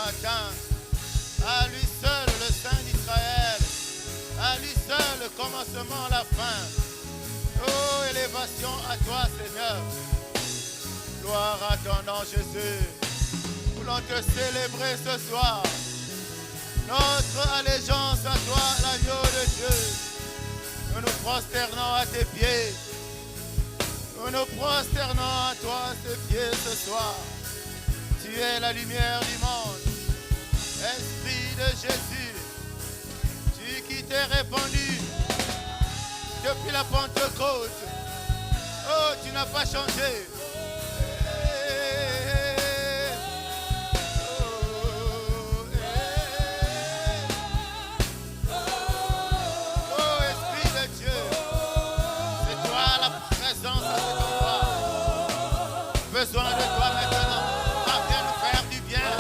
matin. À lui seul le Saint d'Israël. À lui seul le commencement, la fin. Oh, élévation à toi, Seigneur. Gloire à ton nom, Jésus. Nous voulons te célébrer ce soir. Notre allégeance à toi, l'agneau de Dieu. Nous nous prosternons à tes pieds. Nous nous prosternons à toi à tes pieds ce soir. Tu es la lumière du monde. Esprit de Jésus, tu qui t'es répandu depuis la Pentecôte. Oh, tu n'as pas changé. Besoin de toi maintenant. Viens nous faire du bien.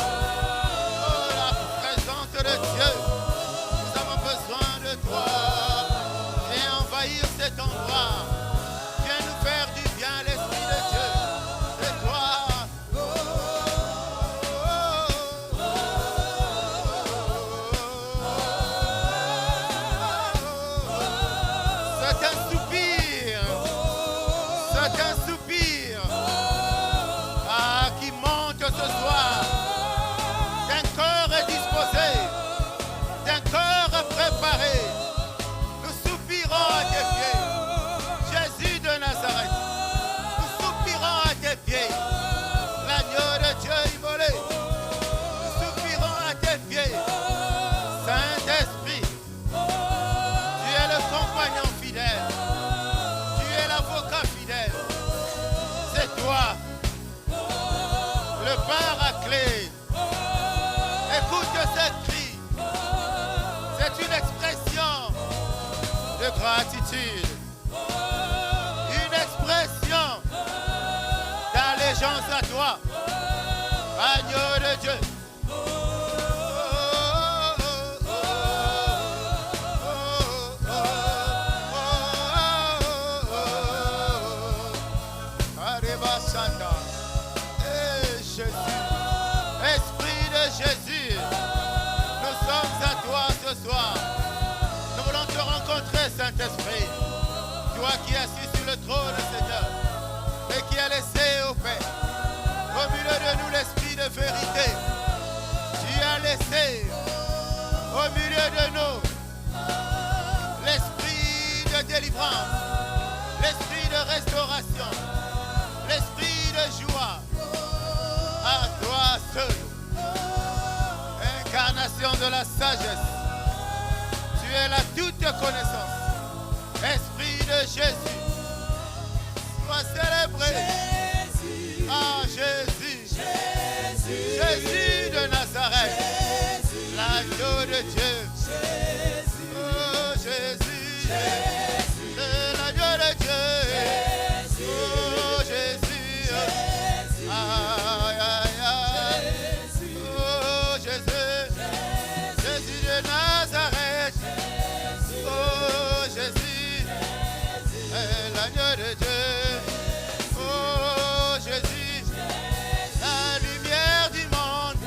Oh, la présence de Dieu. Nous avons besoin de toi. Viens envahir cet endroit. Viens nous faire du bien, l'Esprit de Dieu. C'est toi. C'est un soupir. C'est un soupir. Qui monte ce soir, d'un cœur disposé, d'un cœur préparé. Nous soupirons à tes pieds, Jésus de Nazareth. Nous soupirons à tes pieds, l'agneau de Dieu immolé. Nous soupirons à tes pieds, Saint-Esprit. Tu es le compagnon fidèle, tu es l'avocat fidèle. C'est toi. Le paraclet. Écoute ce cri. C'est une expression de gratitude. Une expression d'allégeance à toi. Agneau de Dieu. Esprit de Jésus, nous sommes à toi ce soir. Nous voulons te rencontrer, Saint-Esprit. Toi qui es assis sur le trône, Seigneur, et qui as laissé au Père, au milieu de nous, l'Esprit de vérité. Tu as laissé au milieu de nous l'Esprit de délivrance, l'Esprit de restauration, l'Esprit de joie. À toi seul, incarnation de la sagesse, tu es la toute connaissance. Esprit de Jésus, sois célébré. Ah, Jésus, Jésus de Nazareth, l'agneau de Dieu. Oh, Jésus, c'est l'agneau de Dieu. Oh, Jésus, aïe, aïe, aïe. Oh, Jésus, Jésus de Nazareth. Oh, Jésus, l'agneau de Dieu. Oh, Jésus, la lumière du monde.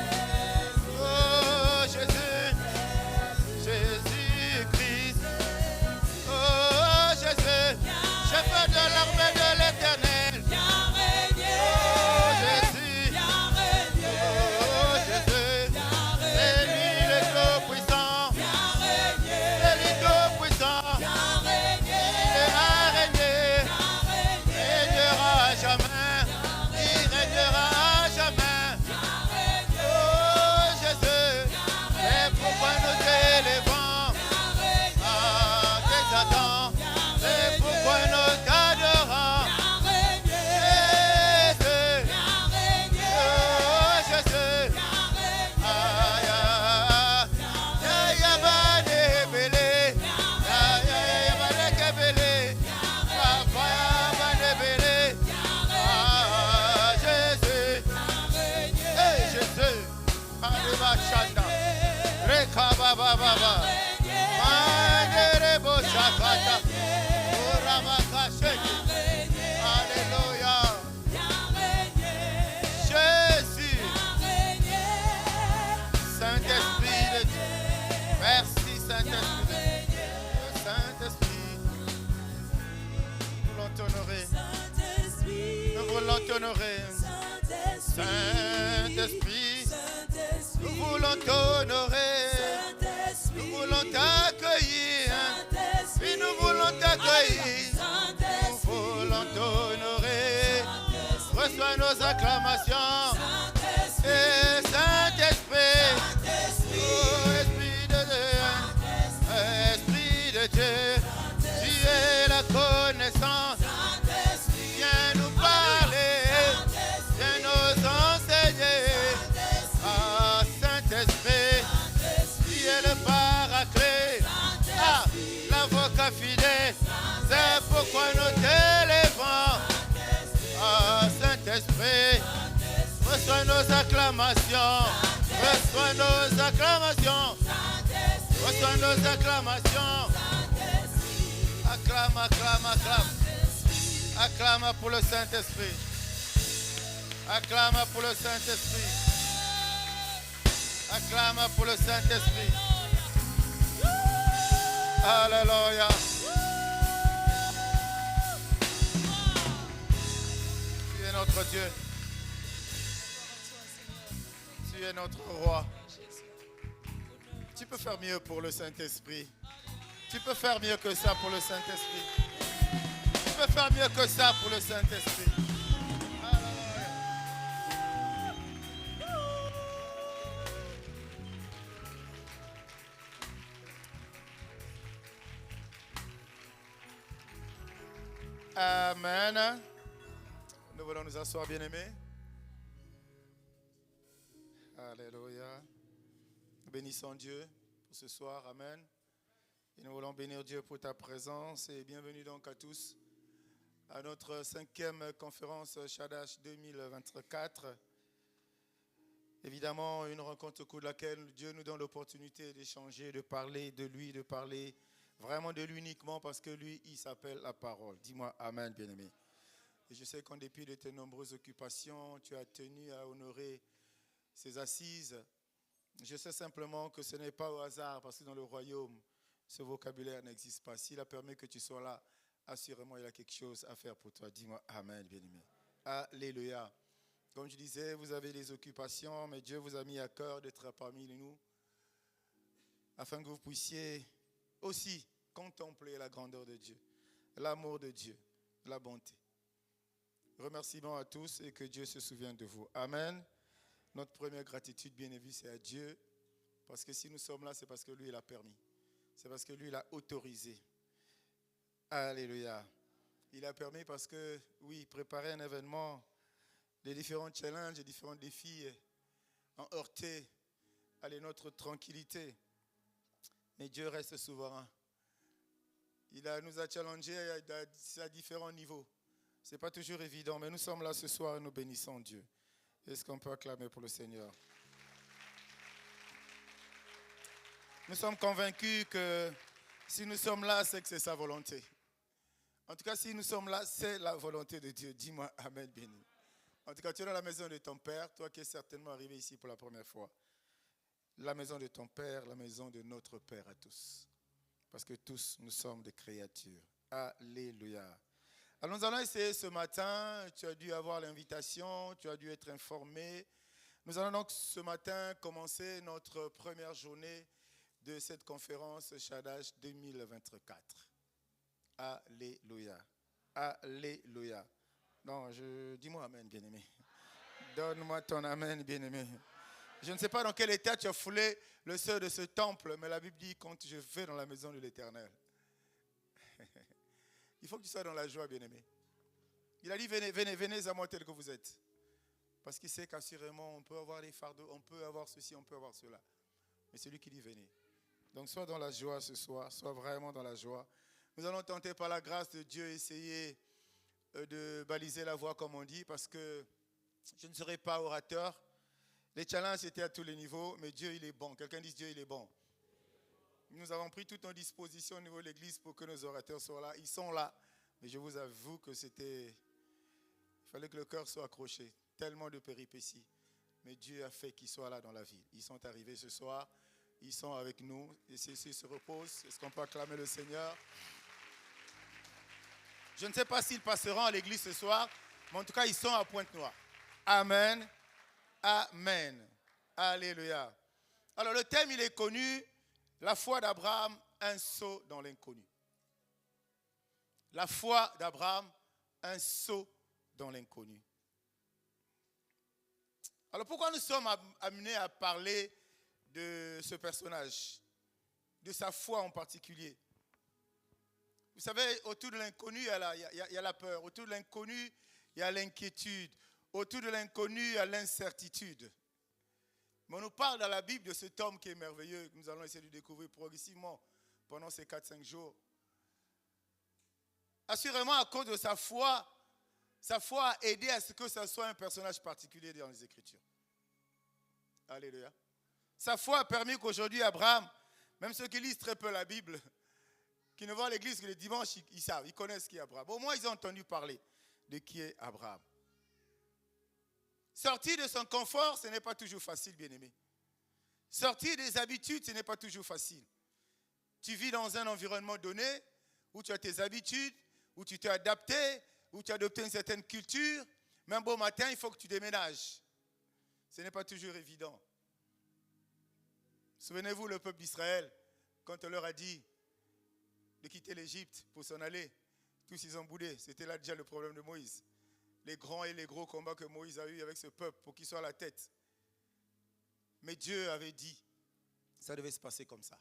Oh, Jésus, Jésus-Christ. Oh, Jésus, chef de l'armée de l'Éternel. Oh, Jésus, oh, Jésus, c'est lui le Tout-Puissant. C'est lui Tout-Puissant. Il a régné. Il régnera à jamais. Il régnera à jamais. Oh, Jésus, c'est pourquoi nous t'élevons. Ah, tes Satan, c'est pourquoi nous t'adorons. Jésus, oh, Jésus, aïe, aïe, aïe, abane belé, aïe, aïe, abane kebele, papa, abane belé. Ah, Jésus, hey, Jésus, Arriba Chanda, Reka Baba Baba, Mandere Boshakata, Urabaka Sheki, Alléluia. Jésus, t'honorer. Saint-Esprit, nous voulons t'honorer. Nous voulons t'accueillir. Oui, nous voulons t'accueillir. Nous voulons t'honorer. Reçois nos acclamations. Et Saint-Esprit, oh Esprit de Dieu, Esprit de Dieu, tu es la connaissance. Viens nous parler, viens nous enseigner. Ah, Saint-Esprit, tu es le paraclet. Ah, l'avocat fidèle, c'est pourquoi nous t'élèvons. Ah, Saint-Esprit, reçois nos acclamations. Reçois nos acclamations. Reçois nos acclamations. Acclame, acclame, acclame. Acclame pour le Saint-Esprit. Acclame pour le Saint-Esprit. Acclame pour le Saint-Esprit. Alléluia. Tu es notre Dieu. Tu es notre roi. Tu peux faire mieux pour le Saint-Esprit. Tu peux faire mieux que ça pour le Saint-Esprit. Tu peux faire mieux que ça pour le Saint-Esprit. Amen. Nous voulons nous asseoir, bien-aimés. Alléluia. Nous bénissons Dieu pour ce soir. Amen. Et nous voulons bénir Dieu pour ta présence. Et bienvenue donc à tous à notre 5e conférence Shadash 2024. Évidemment, une rencontre au cours de laquelle Dieu nous donne l'opportunité d'échanger, de parler de lui, de parler vraiment de lui uniquement parce que lui, il s'appelle la parole. Dis-moi Amen, bien-aimé. Et je sais qu'en dépit de tes nombreuses occupations, tu as tenu à honorer ces assises. Je sais simplement que ce n'est pas au hasard parce que dans le royaume, ce vocabulaire n'existe pas. S'il a permis que tu sois là, assurément, il y a quelque chose à faire pour toi. Dis-moi Amen, bien-aimé. Alléluia. Comme je disais, vous avez des occupations, mais Dieu vous a mis à cœur d'être parmi nous afin que vous puissiez aussi contempler la grandeur de Dieu, l'amour de Dieu, la bonté. Remerciements à tous et que Dieu se souvienne de vous. Amen. Notre première gratitude, bien évidemment, c'est à Dieu. Parce que si nous sommes là, c'est parce que lui, il a permis. C'est parce que lui, il a autorisé. Alléluia. Il a permis parce que, oui, préparer un événement, les différents challenges, les différents défis ont heurté notre tranquillité. Mais Dieu reste souverain. Il nous a challengés à différents niveaux. Ce n'est pas toujours évident, mais nous sommes là ce soir et nous bénissons Dieu. Est-ce qu'on peut acclamer pour le Seigneur? Nous sommes convaincus que si nous sommes là, c'est que c'est sa volonté. En tout cas, si nous sommes là, c'est la volonté de Dieu. Dis-moi Amen, béni. En tout cas, tu es dans la maison de ton Père, toi qui es certainement arrivé ici pour la première fois. La maison de ton Père, la maison de notre Père à tous. Parce que tous, nous sommes des créatures. Alléluia. Alors nous allons essayer ce matin, tu as dû avoir l'invitation, tu as dû être informé. Nous allons donc ce matin commencer notre première journée de cette conférence Shadash 2024. Alléluia. Alléluia. Non, dis-moi Amen, bien-aimé. Donne-moi ton Amen, bien-aimé. Je ne sais pas dans quel état tu as foulé le seuil de ce temple, mais la Bible dit quand je vais dans la maison de l'Éternel. Il faut que tu sois dans la joie, bien-aimé. Il a dit, venez à moi tel que vous êtes. Parce qu'il sait qu'assurément, on peut avoir des fardeaux, on peut avoir ceci, on peut avoir cela. Mais c'est lui qui dit, venez. Donc, sois dans la joie ce soir, sois vraiment dans la joie. Nous allons tenter par la grâce de Dieu, essayer de baliser la voie, comme on dit, parce que je ne serai pas orateur. Les challenges étaient à tous les niveaux, mais Dieu, il est bon. Quelqu'un dit, Dieu, il est bon. Nous avons pris toutes nos dispositions au niveau de l'église pour que nos orateurs soient là. Ils sont là. Mais je vous avoue que il fallait que le cœur soit accroché. Tellement de péripéties. Mais Dieu a fait qu'ils soient là dans la ville. Ils sont arrivés ce soir. Ils sont avec nous. Et s'ils se reposent, est-ce qu'on peut acclamer le Seigneur? Je ne sais pas s'ils passeront à l'église ce soir, Mais en tout cas, ils sont à Pointe-Noire. Amen. Amen. Alléluia. Alors le thème, il est connu. La foi d'Abraham, un saut dans l'inconnu. La foi d'Abraham, un saut dans l'inconnu. Alors pourquoi nous sommes amenés à parler de ce personnage, de sa foi en particulier? Vous savez, autour de l'inconnu, il y a la peur. Autour de l'inconnu, il y a l'inquiétude. Autour de l'inconnu, il y a l'incertitude. Mais on nous parle dans la Bible de cet homme qui est merveilleux, que nous allons essayer de découvrir progressivement pendant ces 4-5 jours. Assurément, à cause de sa foi a aidé à ce que ce soit un personnage particulier dans les Écritures. Alléluia. Sa foi a permis qu'aujourd'hui, Abraham, même ceux qui lisent très peu la Bible, qui ne vont à l'église que les dimanches, ils savent, ils connaissent qui est Abraham. Au moins, ils ont entendu parler de qui est Abraham. Sortir de son confort, ce n'est pas toujours facile, bien-aimé. Sortir des habitudes, ce n'est pas toujours facile. Tu vis dans un environnement donné, où tu as tes habitudes, où tu t'es adapté, où tu as adopté une certaine culture. Mais un beau matin, il faut que tu déménages. Ce n'est pas toujours évident. Souvenez-vous, le peuple d'Israël, quand on leur a dit de quitter l'Égypte pour s'en aller, tous ils ont boudé. C'était là déjà le problème de Moïse. Les grands et les gros combats que Moïse a eu avec ce peuple pour qu'il soit à la tête. Mais Dieu avait dit, ça devait se passer comme ça.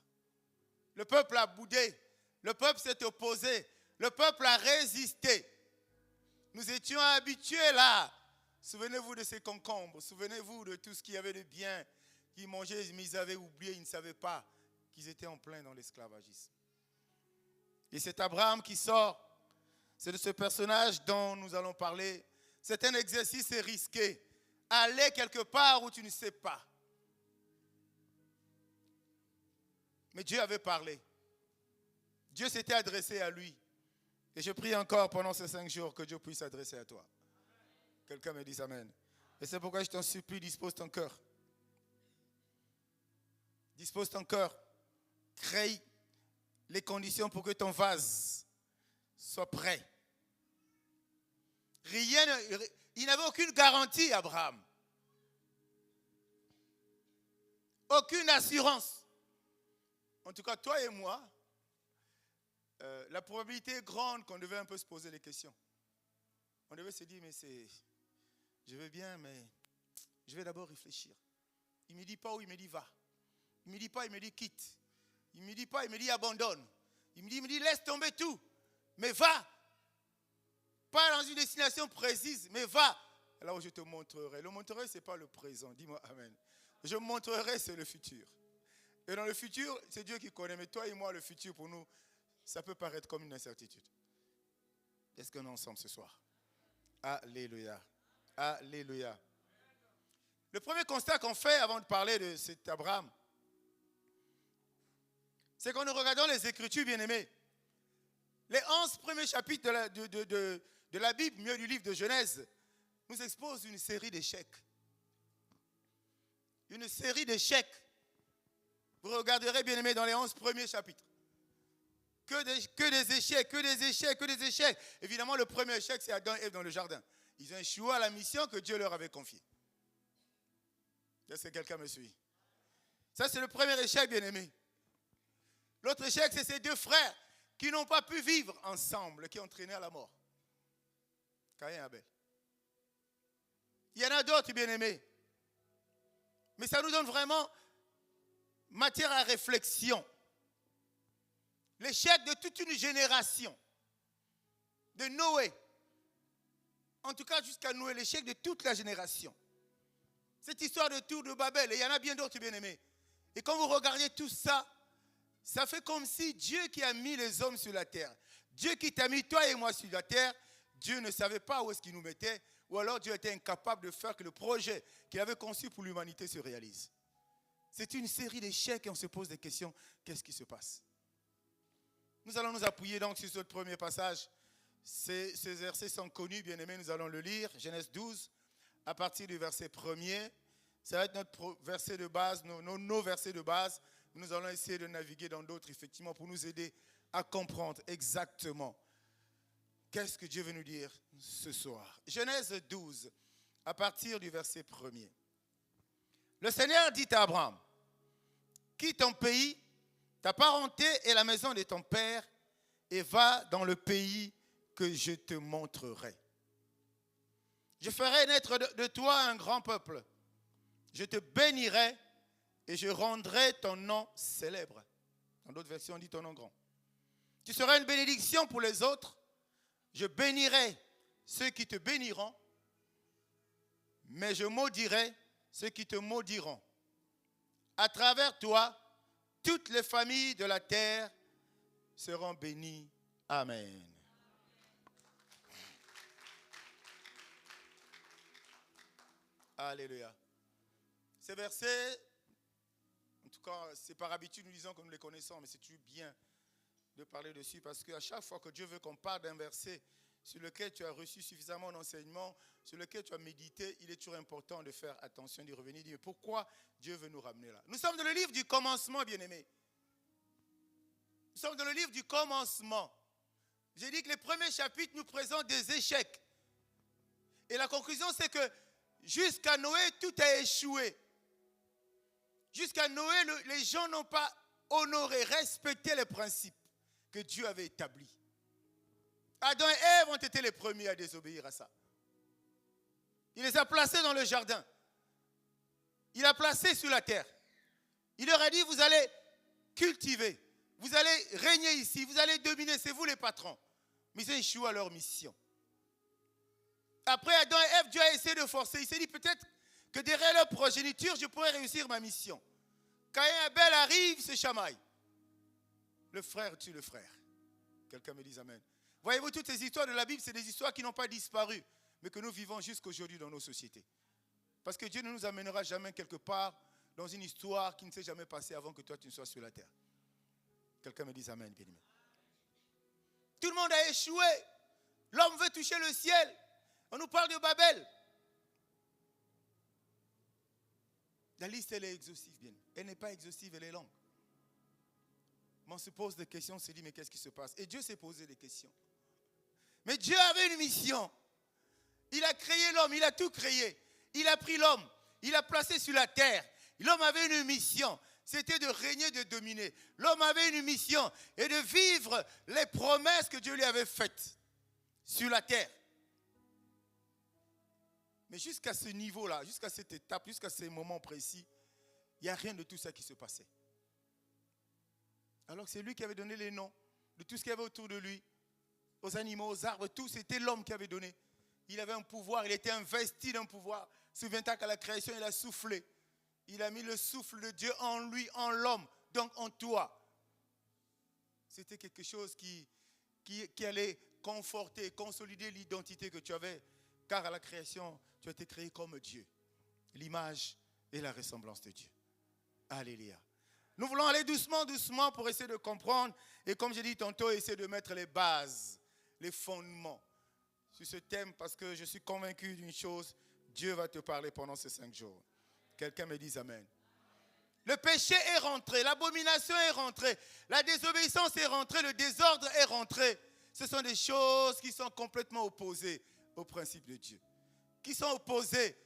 Le peuple a boudé, le peuple s'est opposé, le peuple a résisté. Nous étions habitués là. Souvenez-vous de ces concombres, souvenez-vous de tout ce qu'il y avait de bien qu'ils mangeaient, mais ils avaient oublié, ils ne savaient pas qu'ils étaient en plein dans l'esclavagisme. Et c'est Abraham qui sort. C'est de ce personnage dont nous allons parler. C'est un exercice risqué. Aller quelque part où tu ne sais pas. Mais Dieu avait parlé. Dieu s'était adressé à lui. Et je prie encore pendant ces 5 jours que Dieu puisse s'adresser à toi. Quelqu'un me dit amen. Et c'est pourquoi je t'en supplie, dispose ton cœur. Dispose ton cœur. Crée les conditions pour que ton vase soit prêt. Il n'avait aucune garantie, Abraham. Aucune assurance. En tout cas, toi et moi, la probabilité est grande qu'on devait un peu se poser des questions. On devait se dire, mais je veux bien, mais je vais d'abord réfléchir. Il ne me dit pas où, il me dit va. Il ne me dit pas, il me dit quitte. Il ne me dit pas, il me dit abandonne. Il me dit laisse tomber tout. Mais va. Pas dans une destination précise, mais va. Là où je te montrerai. Le montrerai, ce n'est pas le présent. Dis-moi amen. Je montrerai, c'est le futur. Et dans le futur, c'est Dieu qui connaît. Mais toi et moi, le futur, pour nous, ça peut paraître comme une incertitude. Est-ce qu'on est ensemble ce soir? Alléluia. Alléluia. Le premier constat qu'on fait avant de parler de cet Abraham, c'est qu'en nous regardant les Écritures, bien-aimés, les 11 premiers chapitres de la Bible, mieux du livre de Genèse, nous exposent une série d'échecs. Une série d'échecs. Vous regarderez, bien-aimés, dans les 11 premiers chapitres. Que des échecs, que des échecs, que des échecs. Évidemment, le premier échec, c'est Adam et Ève dans le jardin. Ils ont échoué à la mission que Dieu leur avait confiée. Est-ce que quelqu'un me suit? Ça, c'est le premier échec, bien-aimé. L'autre échec, c'est ces 2 frères qui n'ont pas pu vivre ensemble, qui ont traîné à la mort. Caïn et Abel. Il y en a d'autres, bien-aimés. Mais ça nous donne vraiment matière à réflexion. L'échec de toute une génération. De Noé. En tout cas, jusqu'à Noé, l'échec de toute la génération. Cette histoire de Tour de Babel, et il y en a bien d'autres, bien-aimés. Et quand vous regardez tout ça, ça fait comme si Dieu qui a mis les hommes sur la terre, Dieu qui t'a mis toi et moi sur la terre, Dieu ne savait pas où est-ce qu'il nous mettait, ou alors Dieu était incapable de faire que le projet qu'il avait conçu pour l'humanité se réalise. C'est une série d'échecs et on se pose des questions. Qu'est-ce qui se passe? Nous allons nous appuyer donc sur ce premier passage. Ces versets sont connus, bien-aimés, nous allons le lire. Genèse 12, à partir du verset 1er. Ça va être notre verset de base, nos versets de base. Nous allons essayer de naviguer dans d'autres, effectivement, pour nous aider à comprendre exactement Qu'est-ce que Dieu veut nous dire ce soir? Genèse 12, à partir du verset 1er. Le Seigneur dit à Abraham, quitte ton pays, ta parenté et la maison de ton père, et va dans le pays que je te montrerai. Je ferai naître de toi un grand peuple. Je te bénirai et je rendrai ton nom célèbre. Dans d'autres versions, on dit ton nom grand. Tu seras une bénédiction pour les autres. Je bénirai ceux qui te béniront, mais je maudirai ceux qui te maudiront. À travers toi, toutes les familles de la terre seront bénies. Amen. Alléluia. Ces versets, en tout cas, c'est par habitude, nous disons que nous les connaissons, mais c'est toujours bien de parler dessus parce qu'à chaque fois que Dieu veut qu'on parle d'un verset sur lequel tu as reçu suffisamment d'enseignement, sur lequel tu as médité, il est toujours important de faire attention, d'y revenir, de dire pourquoi Dieu veut nous ramener là. Nous sommes dans le livre du commencement, bien-aimés. Nous sommes dans le livre du commencement. J'ai dit que les premiers chapitres nous présentent des échecs. Et la conclusion, c'est que jusqu'à Noé, tout a échoué. Jusqu'à Noé, les gens n'ont pas honoré, respecté les principes que Dieu avait établis. Adam et Ève ont été les premiers à désobéir à ça. Il les a placés dans le jardin. Il a placé sur la terre. Il leur a dit, vous allez cultiver, vous allez régner ici, vous allez dominer, c'est vous les patrons. Mais ils ont échoué à leur mission. Après Adam et Ève, Dieu a essayé de forcer. Il s'est dit peut-être que derrière leur progéniture, je pourrais réussir ma mission. Quand un Abel arrive, se chamaille. Le frère tue le frère. Quelqu'un me dit amen. Voyez-vous, toutes ces histoires de la Bible, c'est des histoires qui n'ont pas disparu, mais que nous vivons jusqu'aujourd'hui dans nos sociétés. Parce que Dieu ne nous amènera jamais quelque part dans une histoire qui ne s'est jamais passée avant que toi tu ne sois sur la terre. Quelqu'un me dit amen, bien aimé. Tout le monde a échoué. L'homme veut toucher le ciel. On nous parle de Babel. La liste, elle est exhaustive, bien. Elle n'est pas exhaustive, elle est longue. Mais on se pose des questions, on se dit, mais qu'est-ce qui se passe? Et Dieu s'est posé des questions. Mais Dieu avait une mission. Il a créé l'homme, il a tout créé. Il a pris l'homme, il l'a placé sur la terre. L'homme avait une mission, c'était de régner, de dominer. L'homme avait une mission et de vivre les promesses que Dieu lui avait faites sur la terre. Mais jusqu'à ce niveau-là, jusqu'à cette étape, jusqu'à ce moment précis, il n'y a rien de tout ça qui se passait. Alors que c'est lui qui avait donné les noms de tout ce qu'il y avait autour de lui, aux animaux, aux arbres, tout, c'était l'homme qui avait donné. Il avait un pouvoir, il était investi d'un pouvoir. Souviens-toi qu'à la création, il a soufflé. Il a mis le souffle de Dieu en lui, en l'homme, donc en toi. C'était quelque chose qui allait conforter, consolider l'identité que tu avais. Car à la création, tu as été créé comme Dieu. L'image et la ressemblance de Dieu. Alléluia. Nous voulons aller doucement, doucement pour essayer de comprendre. Et comme j'ai dit tantôt, essayer de mettre les bases, les fondements sur ce thème. Parce que je suis convaincu d'une chose. Dieu va te parler pendant ces 5 jours. Quelqu'un me dit amen. Le péché est rentré, l'abomination est rentrée, la désobéissance est rentrée, le désordre est rentré. Ce sont des choses qui sont complètement opposées au principe de Dieu. Qui sont opposées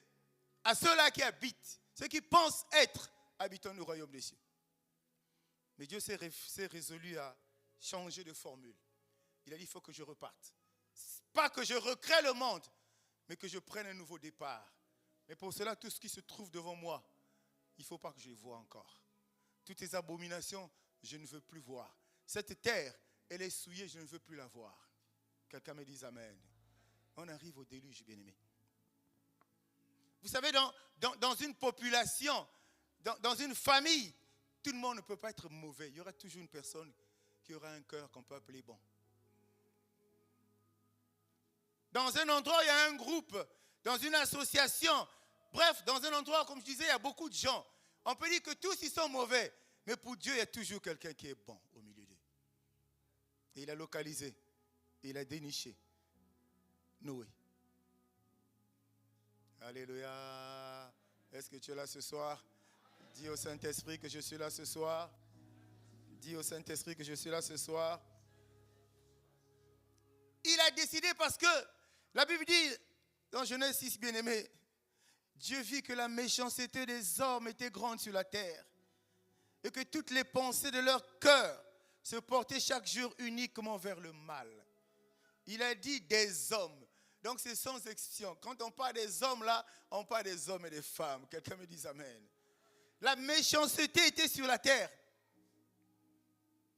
à ceux-là qui habitent, ceux qui pensent être habitants du royaume des cieux. Mais Dieu s'est résolu à changer de formule. Il a dit, il faut que je reparte. Pas que je recrée le monde, mais que je prenne un nouveau départ. Mais pour cela, tout ce qui se trouve devant moi, il ne faut pas que je les voie encore. Toutes ces abominations, je ne veux plus voir. Cette terre, elle est souillée, je ne veux plus la voir. Quelqu'un me dit amen. On arrive au déluge, bien-aimé. Vous savez, dans une population, dans une famille, tout le monde ne peut pas être mauvais. Il y aura toujours une personne qui aura un cœur qu'on peut appeler bon. Dans un endroit, il y a un groupe, dans une association. Bref, dans un endroit, comme je disais, il y a beaucoup de gens. On peut dire que tous ils sont mauvais. Mais pour Dieu, il y a toujours quelqu'un qui est bon au milieu d'eux. Et il a localisé, il a déniché Noé. Alléluia. Est-ce que tu es là ce soir? Dis au Saint-Esprit que je suis là ce soir. Dis au Saint-Esprit que je suis là ce soir. Il a décidé parce que la Bible dit, dans Genèse 6, bien-aimé, Dieu vit que la méchanceté des hommes était grande sur la terre et que toutes les pensées de leur cœur se portaient chaque jour uniquement vers le mal. Il a dit des hommes. Donc c'est sans exception. Quand on parle des hommes là, on parle des hommes et des femmes. Quelqu'un me dit amen. La méchanceté était sur la terre.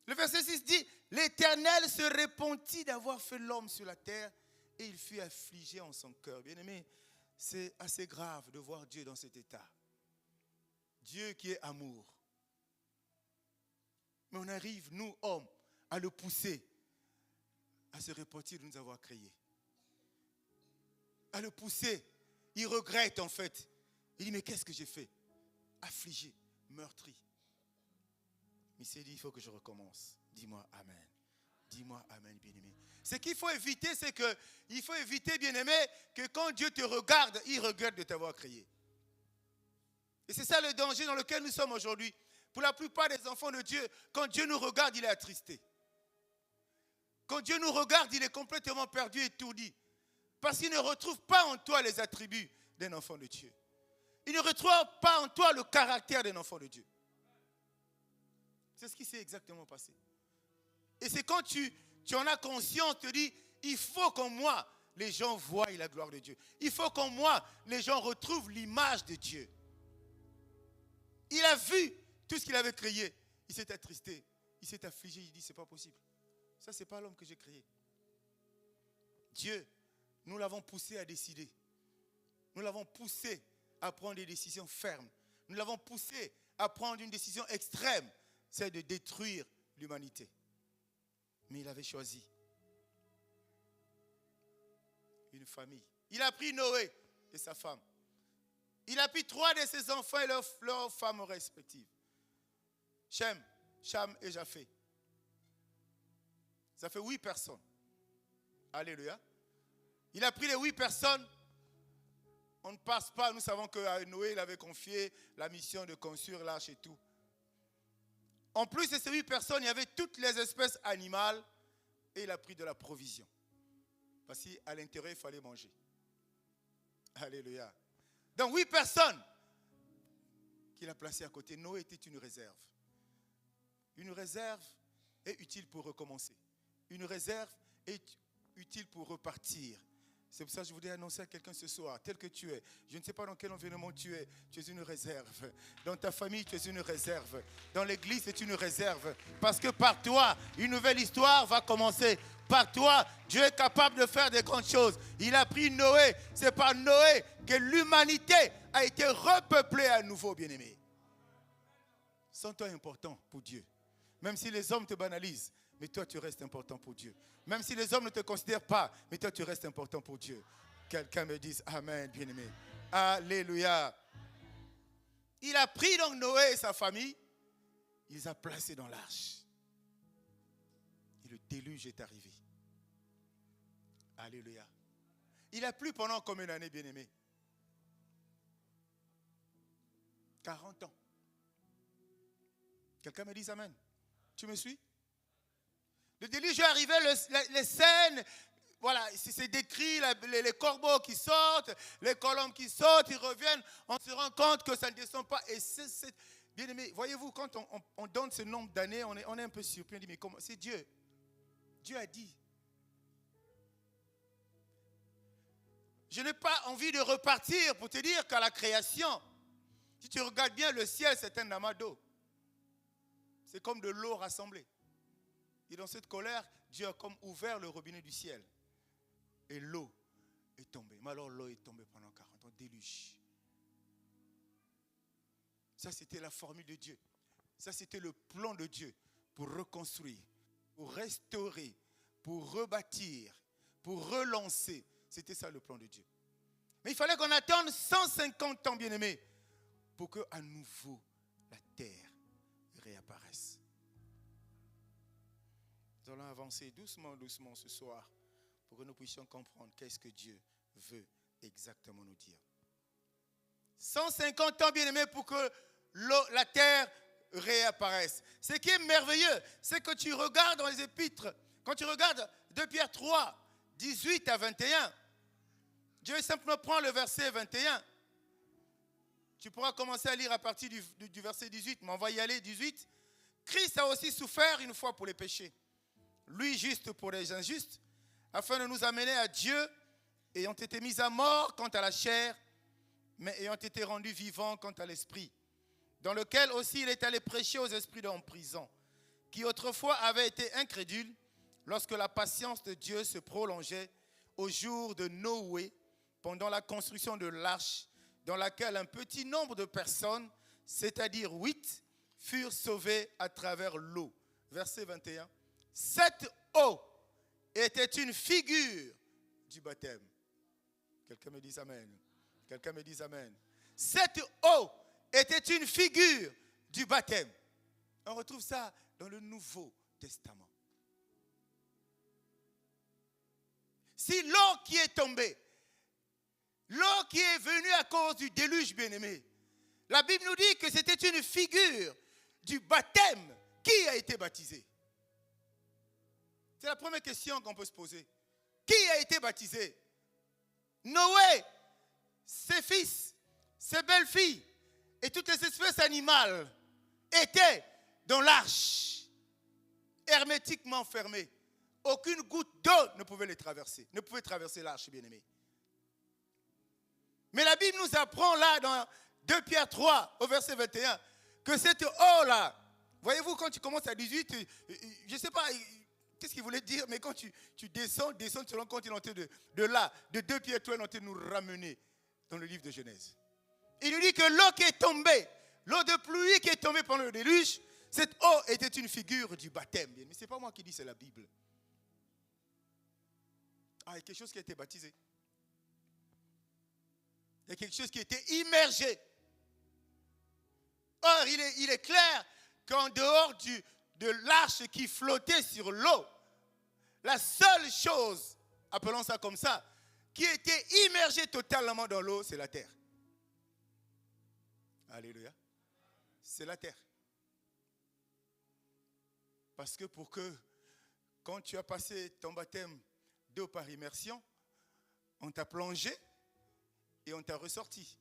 Le verset 6 dit, l'Éternel se repentit d'avoir fait l'homme sur la terre et il fut affligé en son cœur. Bien-aimé, c'est assez grave de voir Dieu dans cet état. Dieu qui est amour. Mais on arrive, nous, hommes, à le pousser à se repentir de nous avoir créés. À le pousser. Il regrette en fait. Il dit, mais qu'est-ce que j'ai fait? Affligé, meurtri. Mais il s'est dit, il faut que je recommence. Dis-moi amen. Dis-moi amen, bien-aimé. Ce qu'il faut éviter, c'est que, il faut éviter, bien-aimé, que quand Dieu te regarde, il regrette de t'avoir créé. Et c'est ça le danger dans lequel nous sommes aujourd'hui. Pour la plupart des enfants de Dieu, quand Dieu nous regarde, il est attristé. Quand Dieu nous regarde, il est complètement perdu et étourdi. Parce qu'il ne retrouve pas en toi les attributs d'un enfant de Dieu. Il ne retrouve pas en toi le caractère d'un enfant de Dieu. C'est ce qui s'est exactement passé. Et c'est quand tu en as conscience, tu te dis, il faut qu'en moi, les gens voient la gloire de Dieu. Il faut qu'en moi, les gens retrouvent l'image de Dieu. Il a vu tout ce qu'il avait créé. Il s'est attristé. Il s'est affligé. Il dit, c'est pas possible. Ça, c'est pas l'homme que j'ai créé. Dieu, nous l'avons poussé à décider. Nous l'avons poussé à prendre des décisions fermes. Nous l'avons poussé à prendre une décision extrême. C'est de détruire l'humanité. Mais il avait choisi une famille. Il a pris Noé et sa femme. Il a pris 3 de ses enfants et leurs femmes respectives. Shem, Cham et Japheth. Ça fait 8 personnes. Alléluia. Il a pris les 8 personnes. On ne passe pas. Nous savons que Noé il avait confié la mission de construire l'arche et tout. En plus de ces 8 personnes, il y avait toutes les espèces animales et il a pris de la provision. Parce qu'à l'intérieur, il fallait manger. Alléluia. Donc 8 personnes qu'il a placées à côté. Noé était une réserve. Une réserve est utile pour recommencer. Une réserve est utile pour repartir. C'est pour ça que je voudrais annoncer à quelqu'un ce soir, tel que tu es. Je ne sais pas dans quel environnement tu es une réserve. Dans ta famille, tu es une réserve. Dans l'église, c'est une réserve. Parce que par toi, une nouvelle histoire va commencer. Par toi, Dieu est capable de faire des grandes choses. Il a pris Noé. C'est par Noé que l'humanité a été repeuplée à nouveau, bien-aimé. Sens-toi important pour Dieu. Même si les hommes te banalisent, mais toi, tu restes important pour Dieu. Même si les hommes ne te considèrent pas, mais toi, tu restes important pour Dieu. Quelqu'un me dise amen, bien-aimé. Alléluia. Il a pris donc Noé et sa famille, il les a placés dans l'arche. Et le déluge est arrivé. Alléluia. Il a plu pendant combien d'années, bien-aimé? 40 ans. Quelqu'un me dise amen. Tu me suis? Le déluge est arrivé, les scènes, voilà, c'est décrit, les corbeaux qui sortent, les colombes qui sortent, ils reviennent, on se rend compte que ça ne descend pas. Et c'est bien aimé, voyez-vous, quand on donne ce nombre d'années, on est un peu surpris, on dit, mais comment? C'est Dieu. Dieu a dit. Je n'ai pas envie de repartir pour te dire qu'à la création, si tu regardes bien le ciel, c'est un amas d'eau. C'est comme de l'eau rassemblée. Et dans cette colère, Dieu a comme ouvert le robinet du ciel. Et l'eau est tombée. Mais alors l'eau est tombée pendant 40 ans, déluge. Ça, c'était la formule de Dieu. Ça, c'était le plan de Dieu pour reconstruire, pour restaurer, pour rebâtir, pour relancer. C'était ça le plan de Dieu. Mais il fallait qu'on attende 150 ans, bien-aimés, pour qu'à nouveau la terre réapparaisse. Nous allons avancer doucement, doucement ce soir pour que nous puissions comprendre qu'est-ce que Dieu veut exactement nous dire. 150 ans, bien-aimés, pour que la terre réapparaisse. Ce qui est merveilleux, c'est que tu regardes dans les épîtres, quand tu regardes 2 Pierre 3, 18 à 21. Je vais simplement prendre le verset 21. Tu pourras commencer à lire à partir du verset 18, mais on va y aller, 18. Christ a aussi souffert une fois pour les péchés, lui juste pour les injustes, afin de nous amener à Dieu, ayant été mis à mort quant à la chair, mais ayant été rendu vivant quant à l'esprit, dans lequel aussi il est allé prêcher aux esprits en prison, qui autrefois avaient été incrédules, lorsque la patience de Dieu se prolongeait au jour de Noé, pendant la construction de l'arche, dans laquelle un petit nombre de personnes, c'est-à-dire 8, furent sauvées à travers l'eau. Verset 21. Cette eau était une figure du baptême. Quelqu'un me dit amen. Quelqu'un me dit amen. Cette eau était une figure du baptême. On retrouve ça dans le Nouveau Testament. Si l'eau qui est tombée, l'eau qui est venue à cause du déluge, bien-aimé, la Bible nous dit que c'était une figure du baptême. Qui a été baptisé? C'est la première question qu'on peut se poser. Qui a été baptisé? Noé, ses fils, ses belles-filles et toutes les espèces animales étaient dans l'arche, hermétiquement fermée. Aucune goutte d'eau ne pouvait les traverser, ne pouvait traverser l'arche, bien-aimé. Mais la Bible nous apprend là dans 2 Pierre 3 au verset 21 que cette eau-là, voyez-vous, quand tu commences à 18, je ne sais pas qu'est-ce qu'il voulait dire, mais quand tu descends selon quand il est en train de là, de 2 Pierre 3, il est en train de nous ramener dans le livre de Genèse. Il nous dit que l'eau qui est tombée, l'eau de pluie qui est tombée pendant le déluge, cette eau était une figure du baptême. Mais ce n'est pas moi qui dis, c'est la Bible. Ah, il y a quelque chose qui a été baptisé. Il y a quelque chose qui a été immergé. Or, il est clair qu'en dehors de l'arche qui flottait sur l'eau, la seule chose, appelons ça comme ça, qui était immergée totalement dans l'eau, c'est la terre. Alléluia. C'est la terre. Parce que quand tu as passé ton baptême d'eau par immersion, on t'a plongé et on t'a ressorti.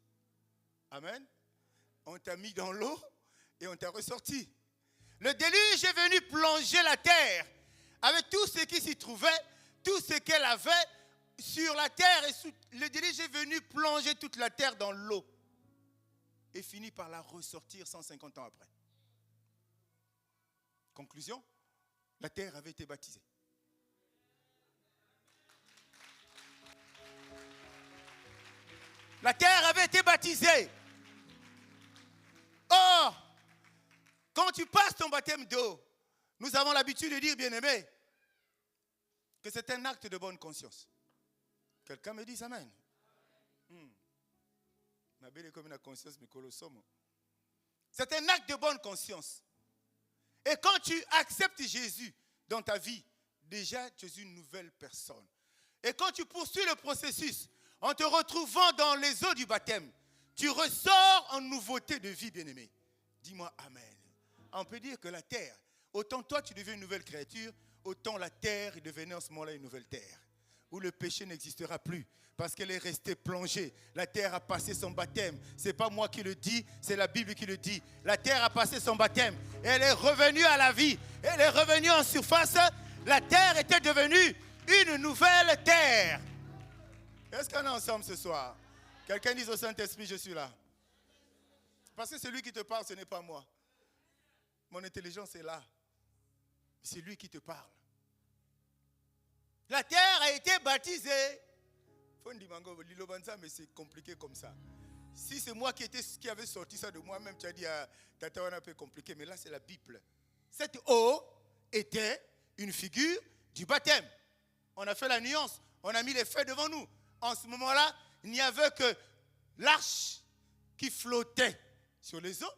Amen. On t'a mis dans l'eau et on t'a ressorti. Le déluge est venu plonger la terre avec tout ce qui s'y trouvait, tout ce qu'elle avait sur la terre. Et le déluge est venu plonger toute la terre dans l'eau et finit par la ressortir 150 ans après. Conclusion, la terre avait été baptisée. La terre avait été baptisée. Or, quand tu passes ton baptême d'eau, nous avons l'habitude de dire, bien-aimé, que c'est un acte de bonne conscience. Quelqu'un me dit amen. C'est un acte de bonne conscience. Et quand tu acceptes Jésus dans ta vie, déjà tu es une nouvelle personne. Et quand tu poursuis le processus, en te retrouvant dans les eaux du baptême, tu ressors en nouveauté de vie, bien-aimé. Dis-moi amen. On peut dire que la terre, autant toi tu deviens une nouvelle créature, autant la terre est devenue en ce moment-là une nouvelle terre, où le péché n'existera plus, parce qu'elle est restée plongée. La terre a passé son baptême. Ce n'est pas moi qui le dis, c'est la Bible qui le dit. La terre a passé son baptême. Elle est revenue à la vie. Elle est revenue en surface. La terre était devenue une nouvelle terre. Est-ce qu'on est ensemble ce soir? Quelqu'un dit au Saint-Esprit, je suis là. Parce que celui qui te parle, ce n'est pas moi. Mon intelligence est là. C'est lui qui te parle. La terre a été baptisée. Mais c'est compliqué comme ça. Si c'est moi qui avait sorti ça de moi-même, tu as dit, Tata, on a un peu compliqué. Mais là, c'est la Bible. Cette eau était une figure du baptême. On a fait la nuance. On a mis les faits devant nous. En ce moment-là, il n'y avait que l'arche qui flottait sur les eaux.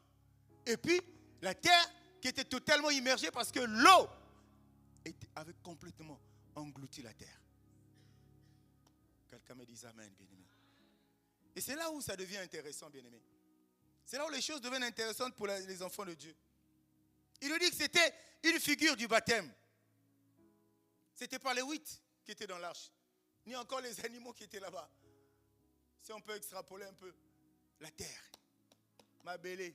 Et puis, la terre qui était totalement immergée parce que l'eau avait complètement englouti la terre. Quelqu'un me dit amen, bien-aimé. Et c'est là où ça devient intéressant, bien-aimé. C'est là où les choses deviennent intéressantes pour les enfants de Dieu. Il nous dit que c'était une figure du baptême. C'était pas les 8 qui étaient dans l'arche. ni encore les animaux qui étaient là-bas. Si on peut extrapoler un peu, la terre, ma belle.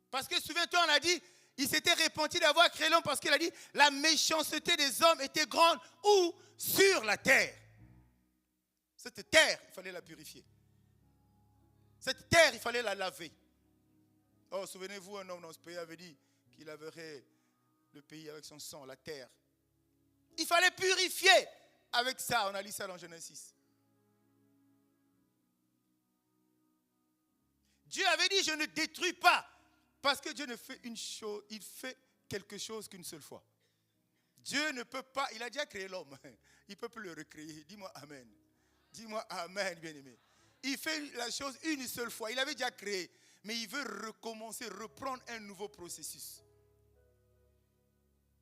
Parce que souviens-toi, on a dit, il s'était repenti d'avoir créé l'homme parce qu'il a dit, la méchanceté des hommes était grande où? Sur la terre. Cette terre, il fallait la purifier. Cette terre, il fallait la laver. Oh, souvenez-vous, un homme dans ce pays avait dit qu'il laverait le pays avec son sang, la terre. Il fallait purifier avec ça. On a lu ça dans Genèse 6. Dieu avait dit, je ne détruis pas. Parce que Dieu ne fait une chose, il fait quelque chose qu'une seule fois. Dieu ne peut pas, il a déjà créé l'homme. Il ne peut plus le recréer. Dis-moi Amen. Dis-moi Amen, bien-aimé. Il fait la chose une seule fois. Il avait déjà créé. Mais il veut recommencer, reprendre un nouveau processus.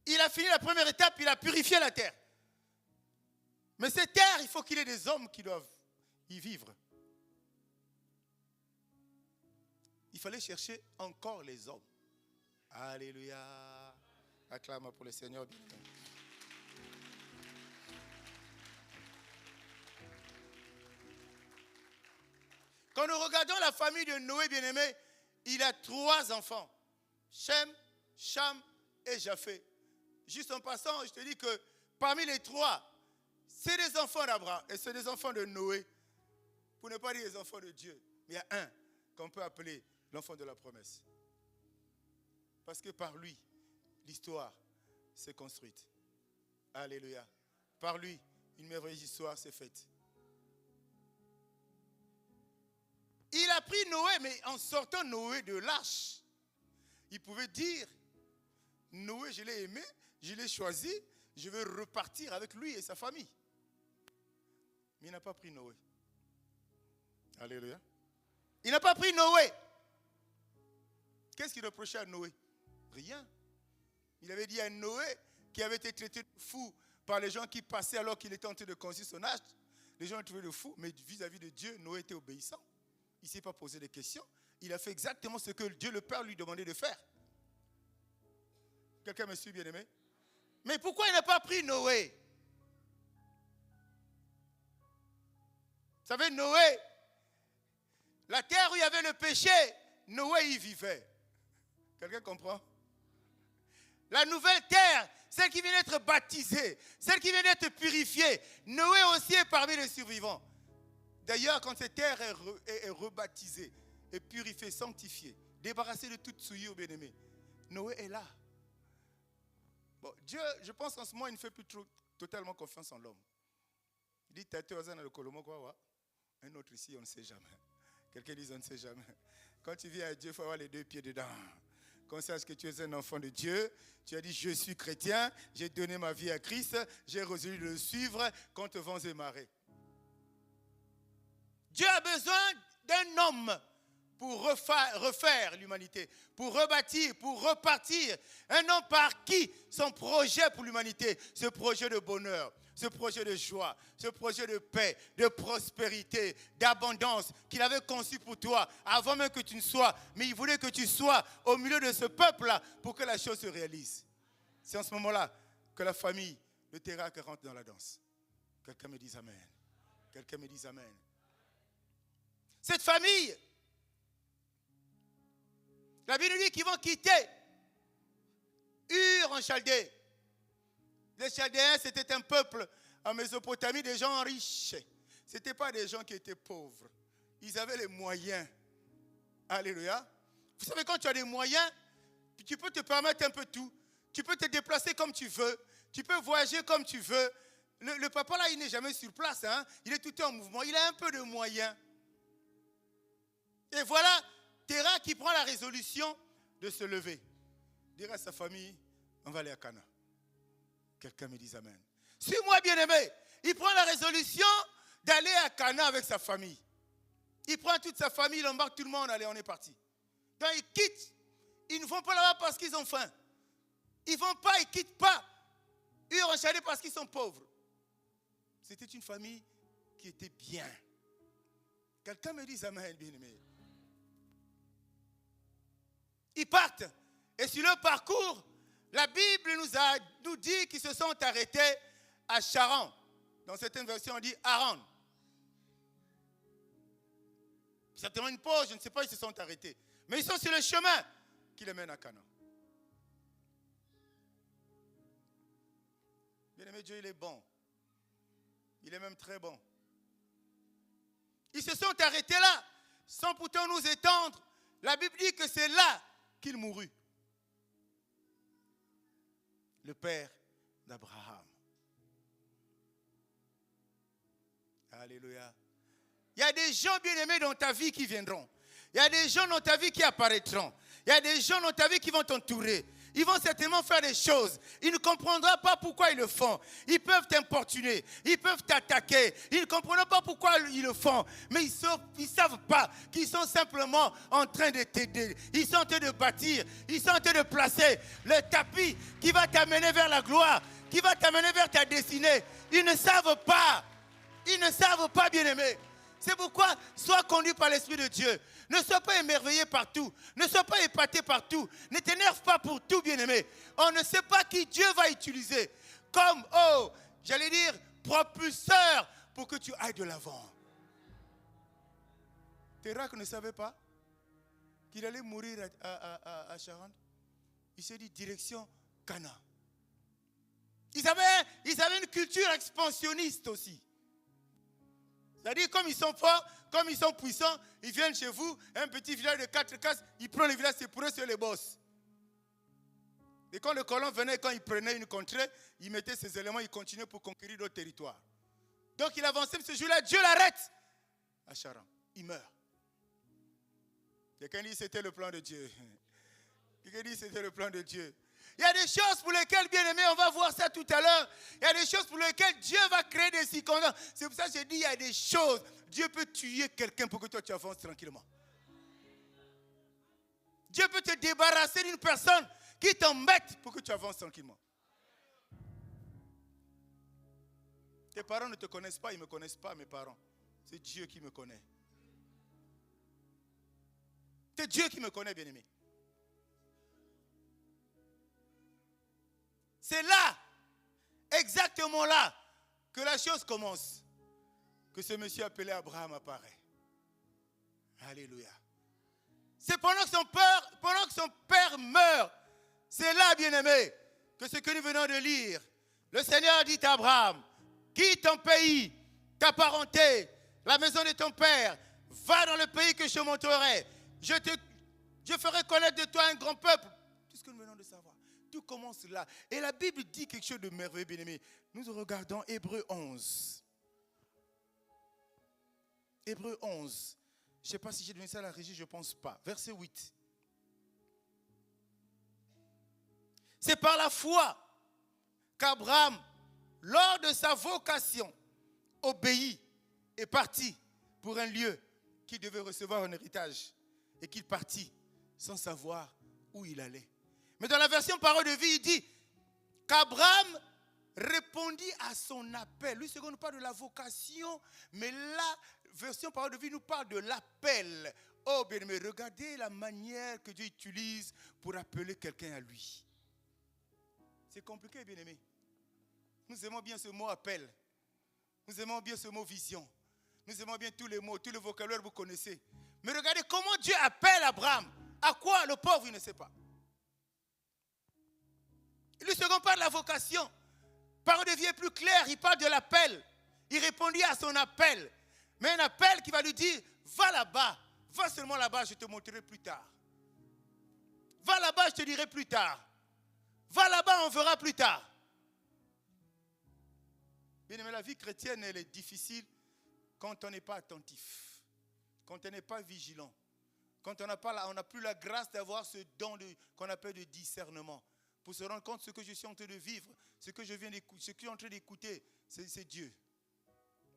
Il a fini la première étape, il a purifié la terre. Mais cette terre, il faut qu'il y ait des hommes qui doivent y vivre. Il fallait chercher encore les hommes. Alléluia. Acclame pour le Seigneur. Quand nous regardons la famille de Noé, bien-aimé, il a 3 enfants. Shem, Cham et Japheth. Juste en passant, je te dis que parmi les 3, c'est des enfants d'Abraham et c'est des enfants de Noé. Pour ne pas dire les enfants de Dieu. Mais il y a un qu'on peut appeler l'enfant de la promesse. Parce que par lui, l'histoire s'est construite. Alléluia. Par lui, une merveilleuse histoire s'est faite. Il a pris Noé, mais en sortant Noé de l'arche, il pouvait dire, Noé, je l'ai aimé, je l'ai choisi, je veux repartir avec lui et sa famille. Mais il n'a pas pris Noé. Alléluia. Il n'a pas pris Noé. Qu'est-ce qu'il reprochait à Noé? Rien. Il avait dit à Noé, qui avait été traité de fou par les gens qui passaient alors qu'il était en train de construire son arche. Les gens le trouvaient de fou, mais vis-à-vis de Dieu, Noé était obéissant. Il ne s'est pas posé de questions. Il a fait exactement ce que Dieu le Père lui demandait de faire. Quelqu'un me suit, bien-aimé? Mais pourquoi il n'a pas pris Noé? Vous savez, Noé, la terre où il y avait le péché, Noé y vivait. Quelqu'un comprend? La nouvelle terre, celle qui vient d'être baptisée, celle qui vient d'être purifiée, Noé aussi est parmi les survivants. D'ailleurs, quand cette terre est rebaptisée, est purifiée, sanctifiée, débarrassée de toute souillure, bien-aimé, Noé est là. Bon, Dieu, je pense qu'en ce moment, il ne fait plus totalement confiance en l'homme. Il dit, t'as dans le Colomo, quoi, un autre ici, on ne sait jamais. Quelqu'un dit, on ne sait jamais. Quand tu viens à Dieu, il faut avoir les 2 pieds dedans. Qu'on sache que tu es un enfant de Dieu. Tu as dit, je suis chrétien, j'ai donné ma vie à Christ, j'ai résolu de le suivre contre vents et marées. Dieu a besoin d'un homme pour refaire l'humanité, pour rebâtir, pour repartir. Un homme par qui son projet pour l'humanité, ce projet de bonheur, ce projet de joie, ce projet de paix, de prospérité, d'abondance qu'il avait conçu pour toi avant même que tu ne sois. Mais il voulait que tu sois au milieu de ce peuple-là pour que la chose se réalise. C'est en ce moment-là que la famille de Térak rentre dans la danse. Quelqu'un me dise Amen. Quelqu'un me dise Amen. Cette famille, la Bible dit qu'ils vont quitter Ur en Chaldée. Les Chaldéens, c'était un peuple en Mésopotamie, des gens riches. Ce n'étaient pas des gens qui étaient pauvres. Ils avaient les moyens. Alléluia. Vous savez, quand tu as des moyens, tu peux te permettre un peu tout. Tu peux te déplacer comme tu veux. Tu peux voyager comme tu veux. Le papa, là, il n'est jamais sur place. Hein? Il est tout le temps en mouvement. Il a un peu de moyens. Et voilà, Téra qui prend la résolution de se lever. Dire à sa famille, on va aller à Cana. Quelqu'un me dise Amen. Suis-moi, bien-aimé. Il prend la résolution d'aller à Cana avec sa famille. Il prend toute sa famille, il embarque tout le monde, allez, on est parti. Donc ils quittent. Ils ne vont pas là-bas parce qu'ils ont faim. Ils ne vont pas, ils ne quittent pas. Ils ont Chaldée parce qu'ils sont pauvres. C'était une famille qui était bien. Quelqu'un me dise Amen, bien-aimé. Ils partent. Et sur leur parcours, la Bible nous dit qu'ils se sont arrêtés à Charan. Dans certaines versions, on dit Haran. Certainement une pause, je ne sais pas, ils se sont arrêtés. Mais ils sont sur le chemin qui les mène à Canaan. Bien-aimé, Dieu, il est bon. Il est même très bon. Ils se sont arrêtés là, sans pourtant nous étendre. La Bible dit que c'est là qu'il mourut. Le père d'Abraham. Alléluia. Il y a des gens bien-aimés dans ta vie qui viendront. Il y a des gens dans ta vie qui apparaîtront. Il y a des gens dans ta vie qui vont t'entourer. Ils vont certainement faire des choses. Ils ne comprendront pas pourquoi ils le font. Ils peuvent t'importuner. Ils peuvent t'attaquer. Ils ne comprendront pas pourquoi ils le font. Mais ils ne savent pas qu'ils sont simplement en train de t'aider. Ils sont en train de bâtir. Ils sont en train de placer le tapis qui va t'amener vers la gloire, qui va t'amener vers ta destinée. Ils ne savent pas. Ils ne savent pas, bien-aimés. C'est pourquoi, sois conduit par l'Esprit de Dieu. Ne sois pas émerveillé par tout. Ne sois pas épaté par tout. Ne t'énerve pas pour tout, bien-aimé. On ne sait pas qui Dieu va utiliser comme, j'allais dire, propulseur pour que tu ailles de l'avant. Térac ne savait pas qu'il allait mourir à Charente. Il s'est dit, direction Canaan. Ils avaient une culture expansionniste aussi. C'est-à-dire, comme ils sont forts, comme ils sont puissants, ils viennent chez vous, un petit village de 4 cases, ils prennent le village, c'est pour eux, c'est les boss. Et quand le colon venait, quand il prenait une contrée, il mettait ses éléments, il continuait pour conquérir d'autres territoires. Donc il avançait, mais ce jour-là, Dieu l'arrête. À Charan, il meurt. Quelqu'un dit c'était le plan de Dieu. Quelqu'un dit c'était le plan de Dieu. Il y a des choses pour lesquelles, bien aimé, on va voir ça tout à l'heure. Il y a des choses pour lesquelles Dieu va créer des circonstances. C'est pour ça que j'ai dit, il y a des choses. Dieu peut tuer quelqu'un pour que toi tu avances tranquillement. Dieu peut te débarrasser d'une personne qui t'embête pour que tu avances tranquillement. Tes parents ne te connaissent pas, ils ne me connaissent pas, mes parents. C'est Dieu qui me connaît. C'est Dieu qui me connaît, bien aimé. C'est là, exactement là, que la chose commence. Que ce monsieur appelé Abraham apparaît. Alléluia. C'est pendant que son père meurt, c'est là, bien-aimé, que ce que nous venons de lire, le Seigneur dit à Abraham, quitte ton pays, ta parenté, la maison de ton père, va dans le pays que je te montrerai. Je ferai connaître de toi un grand peuple. Tout ce que nous venons de savoir. Tout commence là. Et la Bible dit quelque chose de merveilleux, bien-aimé. Nous regardons Hébreux 11. Hébreux 11. Je ne sais pas si j'ai donné ça à la régie, je ne pense pas. Verset 8. C'est par la foi qu'Abraham, lors de sa vocation, obéit et partit pour un lieu qu'il devait recevoir en héritage. Et qu'il partit sans savoir où il allait. Mais dans la version Parole de vie, il dit qu'Abraham répondit à son appel. Lui, c'est qu'on nous parle de la vocation, mais la version Parole de vie nous parle de l'appel. Oh, bien aimé, regardez la manière que Dieu utilise pour appeler quelqu'un à lui. C'est compliqué, bien aimé. Nous aimons bien ce mot appel. Nous aimons bien ce mot vision. Nous aimons bien tous les mots, tout le vocabulaire que vous connaissez. Mais regardez comment Dieu appelle Abraham. À quoi le pauvre, il ne sait pas. Le second parle de la vocation. Parole de vie est plus claire, il parle de l'appel. Il répondit à son appel. Mais un appel qui va lui dire, va là-bas, va seulement là-bas, je te montrerai plus tard. Va là-bas, je te dirai plus tard. Va là-bas, on verra plus tard. Bien aimé, la vie chrétienne, elle est difficile quand on n'est pas attentif, quand on n'est pas vigilant, quand on n'a plus la grâce d'avoir ce don qu'on appelle de discernement. Pour se rendre compte de ce que je suis en train de vivre, ce que je suis en train d'écouter, c'est Dieu.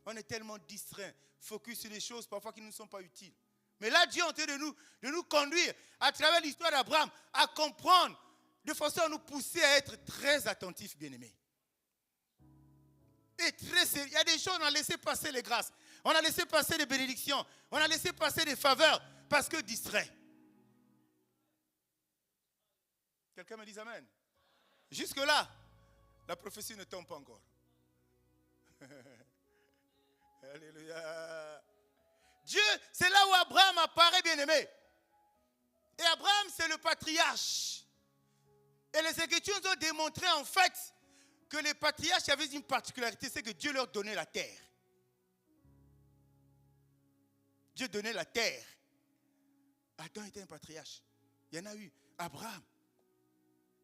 On est tellement distrait, focus sur des choses parfois qui ne nous sont pas utiles. Mais là, Dieu est en train de nous conduire à travers l'histoire d'Abraham, à comprendre, de façon à nous pousser à être très attentifs, bien-aimés. Et très sérieux. Il y a des choses, on a laissé passer les grâces, on a laissé passer des bénédictions, on a laissé passer des faveurs, parce que distrait. Quelqu'un me dit amen. Jusque-là, la prophétie ne tombe pas encore. Alléluia. Dieu, c'est là où Abraham apparaît, bien-aimé. Et Abraham, c'est le patriarche. Et les Écritures nous ont démontré en fait que les patriarches avaient une particularité, c'est que Dieu leur donnait la terre. Dieu donnait la terre. Adam était un patriarche. Il y en a eu. Abraham,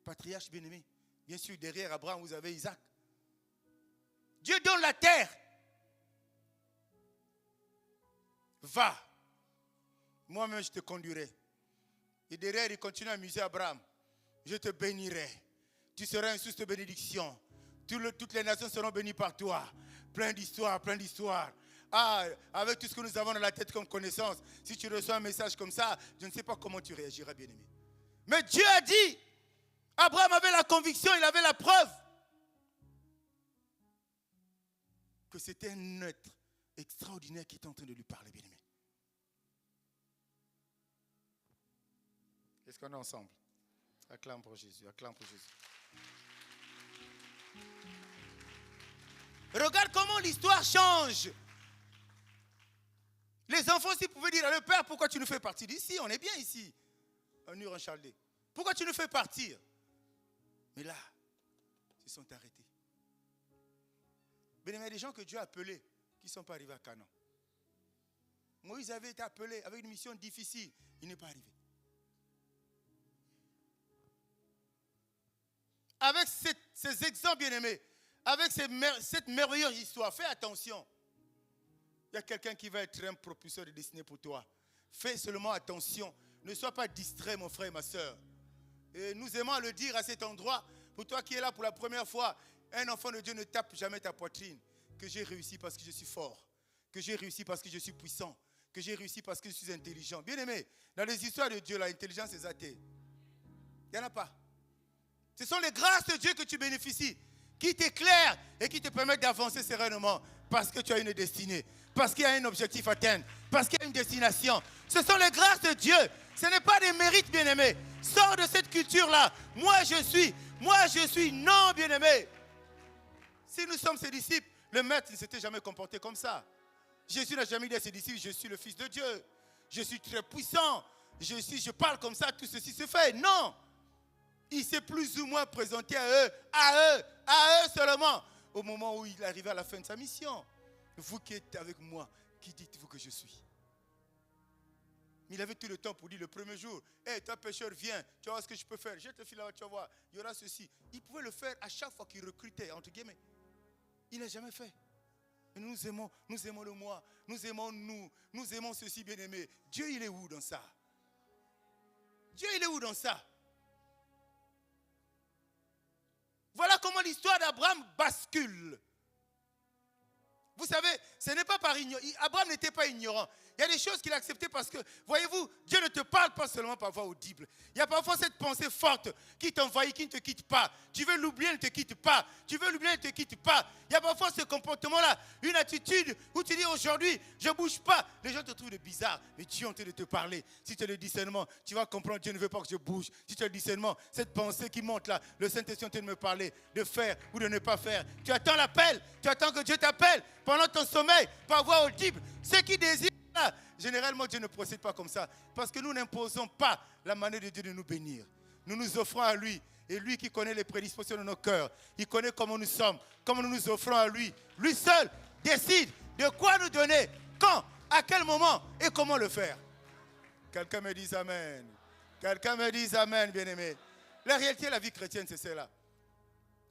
patriarche bien-aimé. Bien sûr, derrière Abraham, vous avez Isaac. Dieu donne la terre. Va. Moi-même, je te conduirai. Et derrière, il continue à amuser Abraham. Je te bénirai. Tu seras une source de bénédiction. Toutes les nations seront bénies par toi. Plein d'histoires, plein d'histoires. Ah, avec tout ce que nous avons dans la tête comme connaissance, si tu reçois un message comme ça, je ne sais pas comment tu réagiras, bien-aimé. Mais Dieu a dit, Abraham avait la conviction, il avait la preuve que c'était un être extraordinaire qui était en train de lui parler, bien-aimé. Est-ce qu'on est ensemble? Acclame pour Jésus, acclame pour Jésus. Regarde comment l'histoire change. Les enfants aussi pouvaient dire à leur père, pourquoi tu nous fais partir d'ici? On est bien ici, en Ur en Chaldée. Pourquoi tu nous fais partir? Mais là, ils se sont arrêtés. Mais il y a des gens que Dieu a appelés qui ne sont pas arrivés à Canaan. Moïse avait été appelé avec une mission difficile. Il n'est pas arrivé. Avec ces exemples bien-aimés, avec cette merveilleuse histoire, fais attention. Il y a quelqu'un qui va être un propulseur de destinée pour toi. Fais seulement attention. Ne sois pas distrait, mon frère et ma soeur. Et nous aimons le dire à cet endroit, pour toi qui es là pour la première fois, un enfant de Dieu ne tape jamais ta poitrine. Que j'ai réussi parce que je suis fort. Que j'ai réussi parce que je suis puissant. Que j'ai réussi parce que je suis intelligent. Bien aimé, dans les histoires de Dieu, l'intelligence est athée. Il n'y en a pas. Ce sont les grâces de Dieu que tu bénéficies, qui t'éclairent et qui te permettent d'avancer sereinement. Parce que tu as une destinée. Parce qu'il y a un objectif à atteindre. Parce qu'il y a une destination. Ce sont les grâces de Dieu. Ce n'est pas des mérites, bien-aimés. Sors de cette culture-là. Moi, je suis. Non, bien-aimé. Si nous sommes ses disciples, le maître ne s'était jamais comporté comme ça. Jésus n'a jamais dit à ses disciples, je suis le Fils de Dieu. Je suis très puissant. Je parle comme ça, tout ceci se fait. Non. Il s'est plus ou moins présenté à eux seulement. Au moment où il arrivait à la fin de sa mission. Vous qui êtes avec moi, qui dites-vous que je suis? Il avait tout le temps pour dire le premier jour, hey, toi pécheur, viens, tu vas voir ce que je peux faire. Je te file là, tu vas voir, il y aura ceci. Il pouvait le faire à chaque fois qu'il recrutait, entre guillemets. Il n'a jamais fait. Et nous aimons le moi, nous aimons ceci, bien-aimé. Dieu, il est où dans ça? Dieu, il est où dans ça? Voilà comment l'histoire d'Abraham bascule. Vous savez, ce n'est pas par ignorance. Abraham n'était pas ignorant. Il y a des choses qu'il a acceptées parce que, voyez-vous, Dieu ne te parle pas seulement par voie audible. Il y a parfois cette pensée forte qui t'envahit, qui ne te quitte pas. Tu veux l'oublier, ne te quitte pas. Tu veux l'oublier, ne te quitte pas. Il y a parfois ce comportement-là, une attitude où tu dis aujourd'hui, je ne bouge pas. Les gens te trouvent de bizarre, mais Dieu est en train de te parler. Si tu as le discernement, tu vas comprendre, Dieu ne veut pas que je bouge. Si tu as le discernement, cette pensée qui monte là, le Saint-Esprit est en train de me parler, de faire ou de ne pas faire. Tu attends l'appel, tu attends que Dieu t'appelle pendant ton sommeil, par voie audible. Ceux qui désirent, généralement, Dieu ne procède pas comme ça. Parce que nous n'imposons pas la manière de Dieu de nous bénir. Nous nous offrons à lui. Et lui qui connaît les prédispositions de nos cœurs. Il connaît comment nous sommes. Comment nous nous offrons à lui. Lui seul décide de quoi nous donner. Quand, à quel moment et comment le faire. Quelqu'un me dise amen. Quelqu'un me dise amen, bien-aimé. La réalité de la vie chrétienne, c'est celle-là.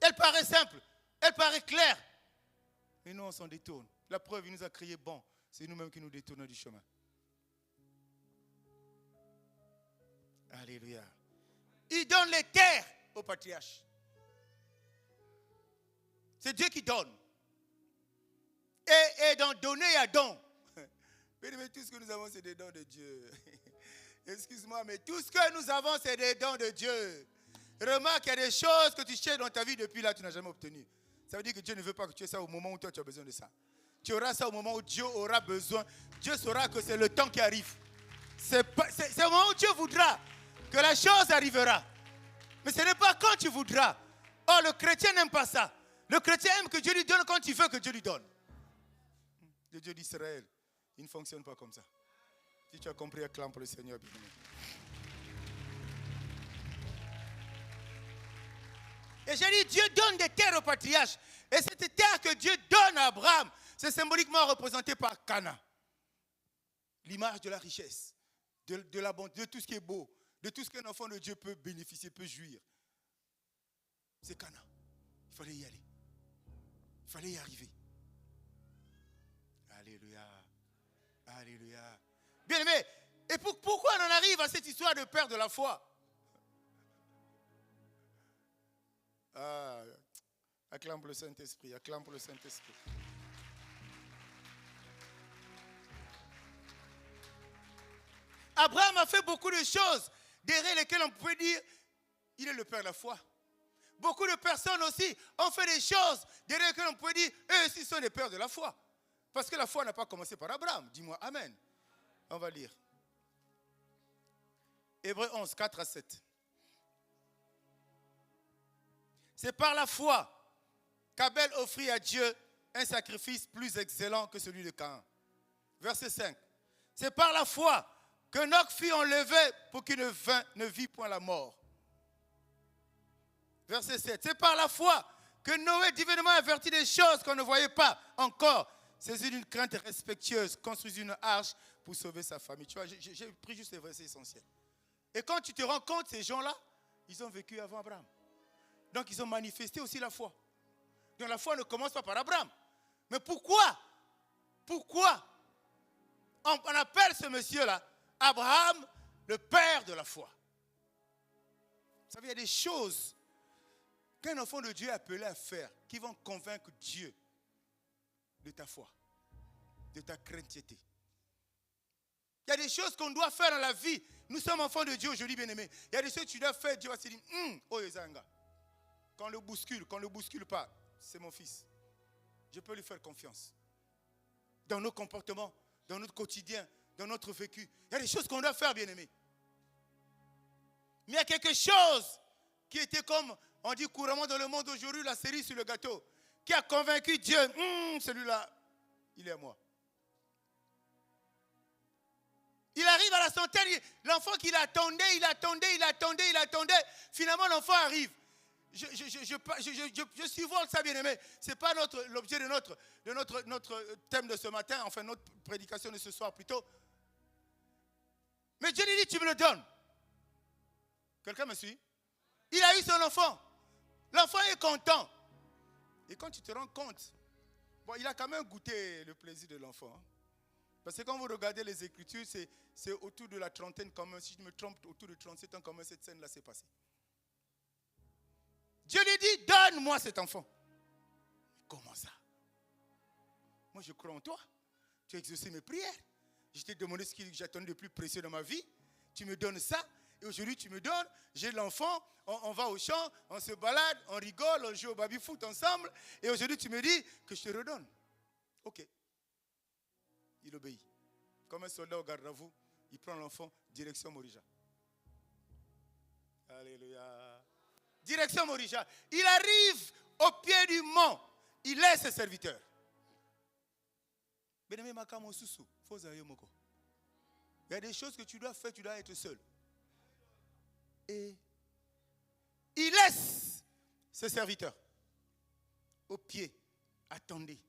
Elle paraît simple. Elle paraît claire. Mais nous, on s'en détourne. La preuve, il nous a créé bon. C'est nous-mêmes qui nous détournons du chemin. Alléluia. Il donne les terres aux patriarches. C'est Dieu qui donne. Et dans donner, il y a don. Mais tout ce que nous avons, c'est des dons de Dieu. Excuse-moi, mais tout ce que nous avons, c'est des dons de Dieu. Remarque, il y a des choses que tu cherches dans ta vie depuis là, tu n'as jamais obtenu. Ça veut dire que Dieu ne veut pas que tu aies ça au moment où toi, tu as besoin de ça. Tu auras ça au moment où Dieu aura besoin. Dieu saura que c'est le temps qui arrive. C'est au moment où Dieu voudra que la chose arrivera. Mais ce n'est pas quand tu voudras. Or, le chrétien n'aime pas ça. Le chrétien aime que Dieu lui donne quand il veut que Dieu lui donne. Le Dieu d'Israël, il ne fonctionne pas comme ça. Si tu as compris, acclame pour le Seigneur. Et j'ai dit, Dieu donne des terres aux patriarches. Et cette terre que Dieu donne à Abraham, c'est symboliquement représenté par Cana. L'image de la richesse, de l'abondance, de tout ce qui est beau, de tout ce qu'un enfant de Dieu peut bénéficier, peut jouir. C'est Cana. Il fallait y aller. Il fallait y arriver. Alléluia. Alléluia. Bien aimé, et pourquoi on en arrive à cette histoire de père de la foi? Acclame pour le Saint-Esprit, acclame pour le Saint-Esprit. Abraham a fait beaucoup de choses derrière lesquelles on pouvait dire il est le père de la foi. Beaucoup de personnes aussi ont fait des choses derrière lesquelles on pouvait dire eux aussi sont des pères de la foi. Parce que la foi n'a pas commencé par Abraham. Dis-moi Amen. On va lire. Hébreux 11, 4 à 7. C'est par la foi qu'Abel offrit à Dieu un sacrifice plus excellent que celui de Caïn. Verset 5. C'est par la foi que Enoch fut enlevé pour qu'il ne vit point la mort. Verset 7. C'est par la foi que Noé, divinement averti des choses qu'on ne voyait pas encore, saisi d'une crainte respectueuse, construisit une arche pour sauver sa famille. Tu vois, j'ai pris juste les versets essentiels. Et quand tu te rends compte, ces gens-là, ils ont vécu avant Abraham. Donc, ils ont manifesté aussi la foi. Donc, la foi ne commence pas par Abraham. Mais pourquoi on appelle ce monsieur-là Abraham, le père de la foi? Vous savez, il y a des choses qu'un enfant de Dieu est appelé à faire qui vont convaincre Dieu de ta foi, de ta chrétienté. Il y a des choses qu'on doit faire dans la vie. Nous sommes enfants de Dieu aujourd'hui, bien-aimés. Il y a des choses que tu dois faire, Dieu va se dire, oh Ezanga. Quand on le bouscule pas, c'est mon fils. Je peux lui faire confiance. Dans nos comportements, dans notre quotidien, dans notre vécu. Il y a des choses qu'on doit faire, bien-aimés. Mais il y a quelque chose qui était comme, on dit couramment dans le monde aujourd'hui, la cerise sur le gâteau, qui a convaincu Dieu, celui-là, il est à moi. Il arrive à la centaine, l'enfant qu'il attendait, finalement l'enfant arrive. Je survole ça, bien aimé. Ce n'est pas l'objet de notre thème de ce matin, enfin notre prédication de ce soir plutôt. Mais Dieu lui dit, tu me le donnes. Quelqu'un me suit? Il a eu son enfant. L'enfant est content. Et quand tu te rends compte, bon, il a quand même goûté le plaisir de l'enfant. Hein. Parce que quand vous regardez les Écritures, c'est autour de la trentaine quand même. Si je me trompe, autour de 37 ans quand même, cette scène-là s'est passée. Dieu lui dit, donne-moi cet enfant. Comment ça? Moi, je crois en toi. Tu as exaucé mes prières. Je t'ai demandé ce que j'attendais de plus précieux dans ma vie. Tu me donnes ça. Et aujourd'hui, tu me donnes. J'ai l'enfant. On va au champ. On se balade. On rigole. On joue au baby-foot ensemble. Et aujourd'hui, tu me dis que je te redonne. Ok. Il obéit. Comme un soldat au garde à vous, il prend l'enfant, direction Morija. Alléluia. Direction Morija. Il arrive au pied du mont. Il laisse ses serviteurs. Il y a des choses que tu dois faire, tu dois être seul. Et il laisse ses serviteurs au pied. Attendez.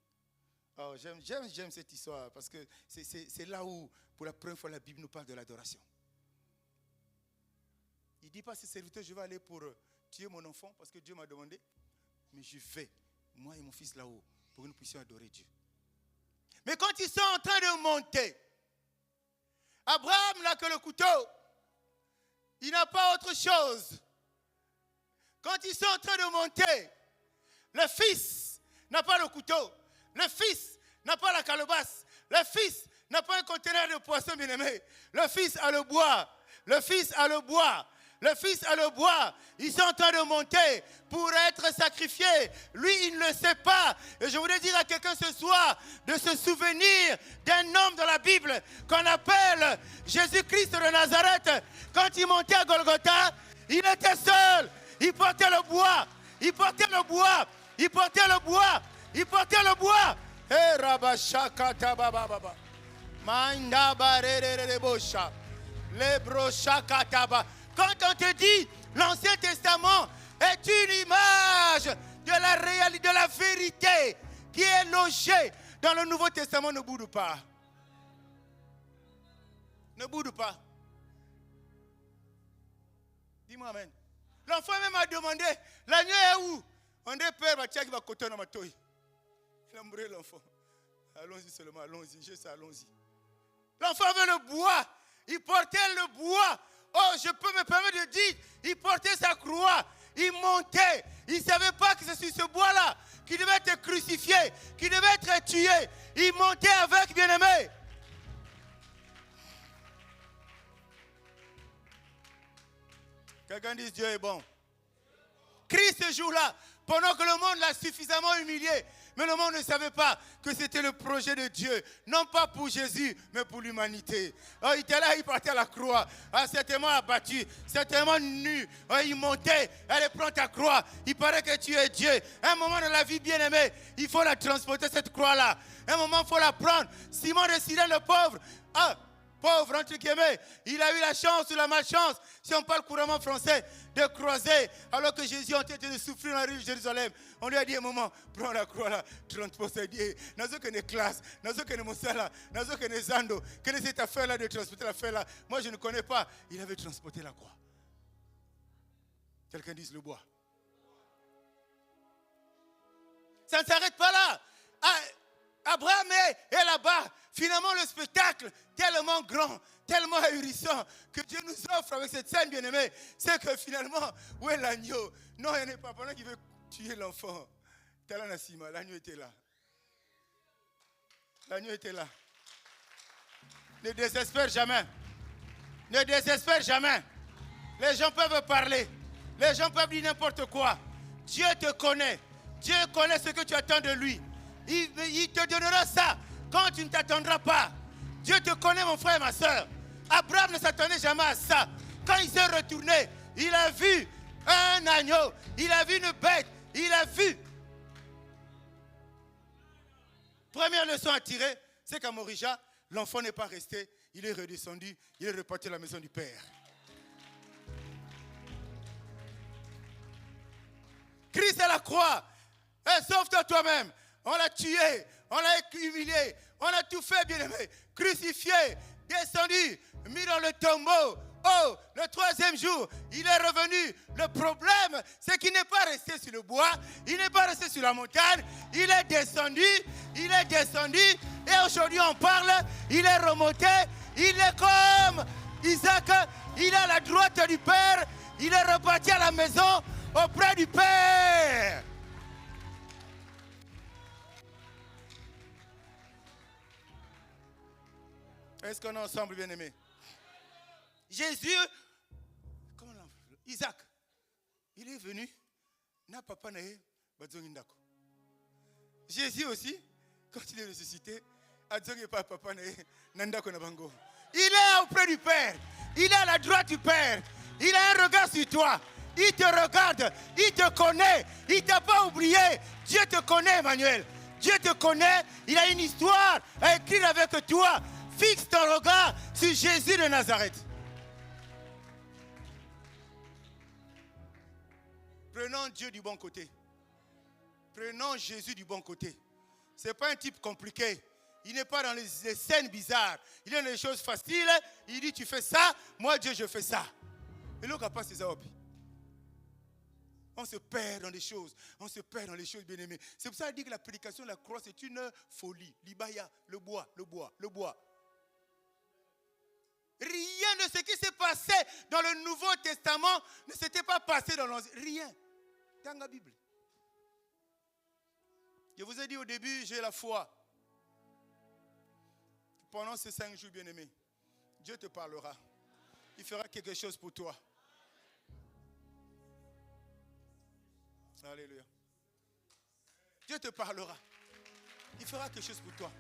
Oh, j'aime cette histoire parce que c'est là où, pour la première fois, la Bible nous parle de l'adoration. Il ne dit pas à ses serviteurs, je vais aller pour tuer mon enfant parce que Dieu m'a demandé. Mais je vais, moi et mon fils là-haut, pour que nous puissions adorer Dieu. Mais quand ils sont en train de monter, Abraham n'a que le couteau. Il n'a pas autre chose. Quand ils sont en train de monter, le fils n'a pas le couteau. Le fils n'a pas la calebasse. Le fils n'a pas un conteneur de poisson, bien-aimé. Le fils a le bois. Le fils a le bois. Le fils a le bois. Ils sont en train de monter pour être sacrifiés. Lui, il ne le sait pas. Et je voudrais dire à quelqu'un ce soir de se souvenir d'un homme dans la Bible qu'on appelle Jésus-Christ de Nazareth. Quand il montait à Golgotha, il était seul. Il portait le bois. Il portait le bois. Il portait le bois. Il portait le bois. Eh, rabashakata baba baba. Manda barere bosha. Lebroshakataba. Quand on te dit l'Ancien Testament est une image de la réalité, de la vérité qui est logée dans le Nouveau Testament, ne boude pas. Ne boude pas. Dis-moi amen. L'enfant même a demandé, l'agneau est où? On dit, père, qui va côté dans ma toile. Il a mouru l'enfant. Allons-y seulement, allons-y, juste allons-y. L'enfant avait le bois. Il portait le bois. Oh, je peux me permettre de dire, il portait sa croix. Il montait. Il ne savait pas que c'est sur ce bois-là qu'il devait être crucifié, qu'il devait être tué. Il montait avec, bien-aimé. Quelqu'un dit Dieu est bon. Christ ce jour-là, pendant que le monde l'a suffisamment humilié, mais le monde ne savait pas que c'était le projet de Dieu. Non pas pour Jésus, mais pour l'humanité. Oh, il était là, il partait à la croix. Certainement abattu, certainement nu. Oh, il montait, allez prendre ta croix. Il paraît que tu es Dieu. Un moment dans la vie bien-aimée, il faut la transporter, cette croix-là. Un moment, il faut la prendre. Simon de Cyrène, le pauvre. Pauvre, entre guillemets, il a eu la chance ou la malchance, si on parle couramment français, de croiser, alors que Jésus a été de souffrir dans la rue de Jérusalem. On lui a dit un moment, prends la croix là, 30%. Il dit, nazo que ne classe, nazo que ne moussala, nazo que ne zando, quelle est cette affaire là de transporter l'affaire là? Moi je ne connais pas. Il avait transporté la croix. Quelqu'un dise le bois. Ça ne s'arrête pas là. Abraham est là-bas. Finalement, le spectacle tellement grand, tellement ahurissant que Dieu nous offre avec cette scène bien-aimée, c'est que finalement, où est l'agneau? Non, il n'y en a pas. Pendant qu'il veut tuer l'enfant, l'agneau était là. L'agneau était là. Ne désespère jamais. Ne désespère jamais. Les gens peuvent parler. Les gens peuvent dire n'importe quoi. Dieu te connaît. Dieu connaît ce que tu attends de lui. Il te donnera ça quand tu ne t'attendras pas. Dieu te connaît, mon frère et ma soeur. Abraham ne s'attendait jamais à ça. Quand il s'est retourné, il a vu un agneau. Il a vu une bête. Il a vu. Première leçon à tirer, c'est qu'à Morija, l'enfant n'est pas resté. Il est redescendu. Il est reparti à la maison du Père. Christ à la croix. Sauve-toi toi-même. On l'a tué, on l'a humilié, on a tout fait, bien-aimé. Crucifié, descendu, mis dans le tombeau. Oh, le troisième jour, il est revenu. Le problème, c'est qu'il n'est pas resté sur le bois, il n'est pas resté sur la montagne. Il est descendu, et aujourd'hui on parle, il est remonté. Il est comme Isaac, il est à la droite du Père. Il est reparti à la maison auprès du Père. Est-ce qu'on est ensemble, bien-aimés? Jésus, Isaac, il est venu. Jésus aussi, quand il est ressuscité, il est auprès du Père. Il est à la droite du Père. Il a un regard sur toi. Il te regarde. Il te connaît. Il ne t'a pas oublié. Dieu te connaît, Emmanuel. Dieu te connaît. Il a une histoire à écrire avec toi. Fixe ton regard sur Jésus de Nazareth. Prenons Dieu du bon côté. Prenons Jésus du bon côté. Ce n'est pas un type compliqué. Il n'est pas dans les scènes bizarres. Il est dans les choses faciles. Il dit tu fais ça, moi Dieu je fais ça. Et l'autre n'a pas ses hobbies. On se perd dans des choses. On se perd dans les choses bien-aimées. C'est pour ça qu'il dit que la prédication de la croix c'est une folie. L'ibaya, le bois. Rien de ce qui s'est passé dans le Nouveau Testament ne s'était pas passé dans l'Ancien. Rien. Dans la Bible. Je vous ai dit au début, j'ai la foi. Pendant ces 5 jours, bien-aimés, Dieu te parlera. Il fera quelque chose pour toi. Alléluia. Dieu te parlera. Il fera quelque chose pour toi.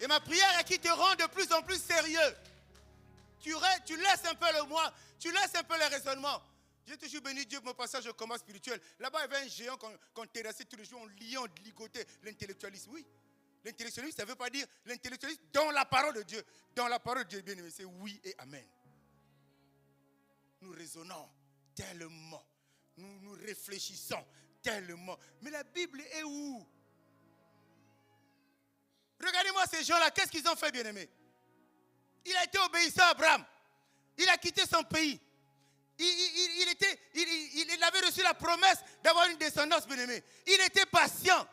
Et ma prière est qu'il te rende de plus en plus sérieux. Tu laisses un peu le moi, tu laisses un peu les raisonnements. J'ai toujours béni Dieu pour mon passage au combat spirituel. Là-bas, il y avait un géant qu'on terrassait tous les jours, on liait, on ligotait. L'intellectualisme, oui. L'intellectualisme, ça ne veut pas dire l'intellectualisme dans la parole de Dieu. Dans la parole de Dieu, bien aimé, c'est oui et amen. Nous raisonnons tellement. Nous réfléchissons tellement. Mais la Bible est où? Regardez-moi ces gens-là, qu'est-ce qu'ils ont fait, bien aimé? Il a été obéissant à Abraham. Il a quitté son pays. Il avait reçu la promesse d'avoir une descendance, bien-aimée. Il était patient.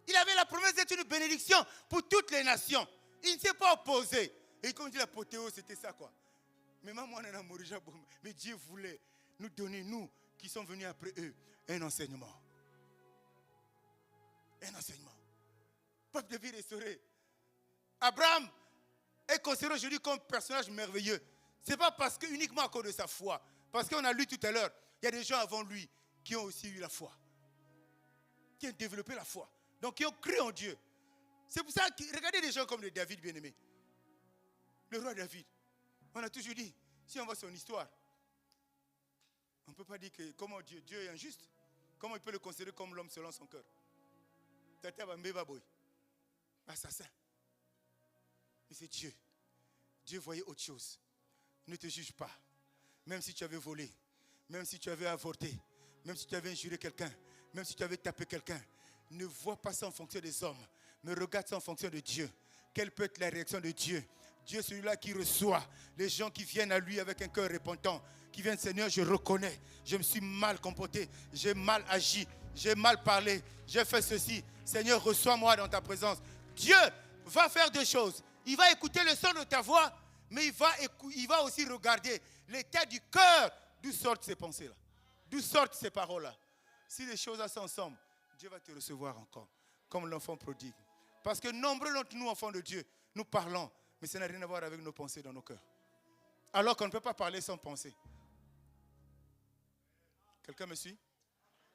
Il avait la promesse d'être une bénédiction pour toutes les nations. Il ne s'est pas opposé. Et comme dit l'apothéose, c'était ça quoi. Mais mais Dieu voulait nous donner, nous qui sommes venus après eux, un enseignement. Un enseignement. Peuple de vie restauré. Abraham est considéré aujourd'hui comme personnage merveilleux. Ce n'est pas parce que, uniquement à cause de sa foi. Parce qu'on a lu tout à l'heure, il y a des gens avant lui qui ont aussi eu la foi. Qui ont développé la foi. Donc qui ont cru en Dieu. C'est pour ça que, regardez des gens comme le David bien-aimé. Le roi David. On a toujours dit, si on voit son histoire, on ne peut pas dire que comment Dieu est injuste. Comment il peut le considérer comme l'homme selon son cœur. Tata Bambeba Boy. Assassin. Mais c'est Dieu. Dieu voyait autre chose. Ne te juge pas. Même si tu avais volé, même si tu avais avorté, même si tu avais injuré quelqu'un, même si tu avais tapé quelqu'un, ne vois pas ça en fonction des hommes, mais regarde ça en fonction de Dieu. Quelle peut être la réaction de Dieu? Dieu, celui-là qui reçoit les gens qui viennent à lui avec un cœur repentant, qui viennent, Seigneur, je reconnais, je me suis mal comporté, j'ai mal agi, j'ai mal parlé, j'ai fait ceci. Seigneur, reçois-moi dans ta présence. Dieu va faire deux choses. Il va écouter le son de ta voix, mais il va aussi regarder l'état du cœur, d'où sortent ces pensées-là, d'où sortent ces paroles-là. Si les choses sont ensemble, Dieu va te recevoir encore, comme l'enfant prodigue. Parce que nombreux d'entre nous, enfants de Dieu, nous parlons, mais ça n'a rien à voir avec nos pensées dans nos cœurs. Alors qu'on ne peut pas parler sans penser. Quelqu'un me suit?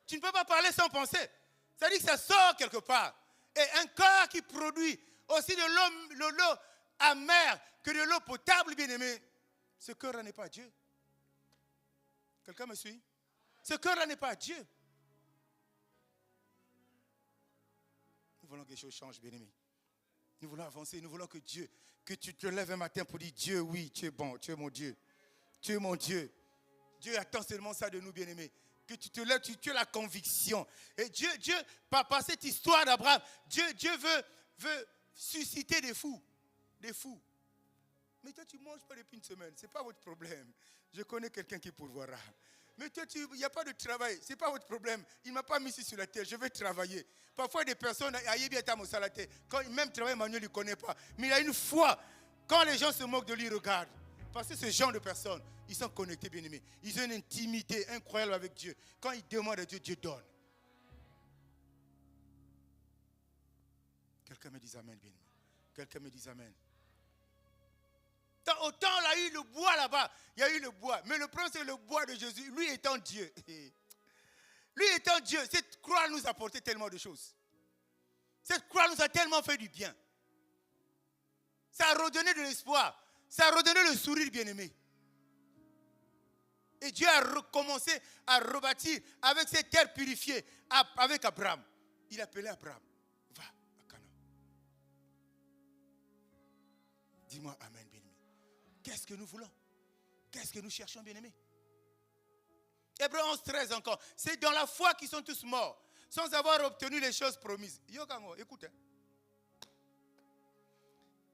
Tu ne peux pas parler sans penser. Ça dit que ça sort quelque part. Et un cœur qui produit aussi de l'eau amère que de l'eau potable, bien-aimé, ce cœur-là n'est pas Dieu. Quelqu'un me suit? Ce cœur-là n'est pas Dieu. Nous voulons que les choses changent, bien-aimé. Nous voulons avancer, nous voulons que Dieu, que tu te lèves un matin pour dire, Dieu, oui, tu es bon, tu es mon Dieu. Tu es mon Dieu. Dieu attend seulement ça de nous, bien-aimés. Que tu te lèves, tu as la conviction. Et Dieu, par cette histoire d'Abraham, Dieu veut susciter des fous. Des fous. Mais toi, tu ne manges pas depuis une semaine. Ce n'est pas votre problème. Je connais quelqu'un qui pourvoira. Mais toi, il n'y a pas de travail. Ce n'est pas votre problème. Il ne m'a pas mis ici sur la terre. Je vais travailler. Parfois, des personnes, quand même travail manuel, il ne connaît pas. Mais il a une foi. Quand les gens se moquent de lui, regardent. Parce que ce genre de personnes, ils sont connectés, bien-aimés. Ils ont une intimité incroyable avec Dieu. Quand ils demandent à Dieu, Dieu donne. Quelqu'un me dit amen, bien-aimé. Quelqu'un me dit amen. Autant il a eu le bois là-bas, il y a eu le bois. Mais le problème, c'est le bois de Jésus. Lui étant Dieu. Lui étant Dieu, cette croix nous a apporté tellement de choses. Cette croix nous a tellement fait du bien. Ça a redonné de l'espoir. Ça a redonné le sourire, bien-aimé. Et Dieu a recommencé à rebâtir avec cette terre purifiée, avec Abraham. Il appelait Abraham. Va à Canaan. Dis-moi amen, bien-aimé. Qu'est-ce que nous voulons? Qu'est-ce que nous cherchons, bien-aimés? Hébreux 11, 13 encore. C'est dans la foi qu'ils sont tous morts, sans avoir obtenu les choses promises. Yogango, écoute.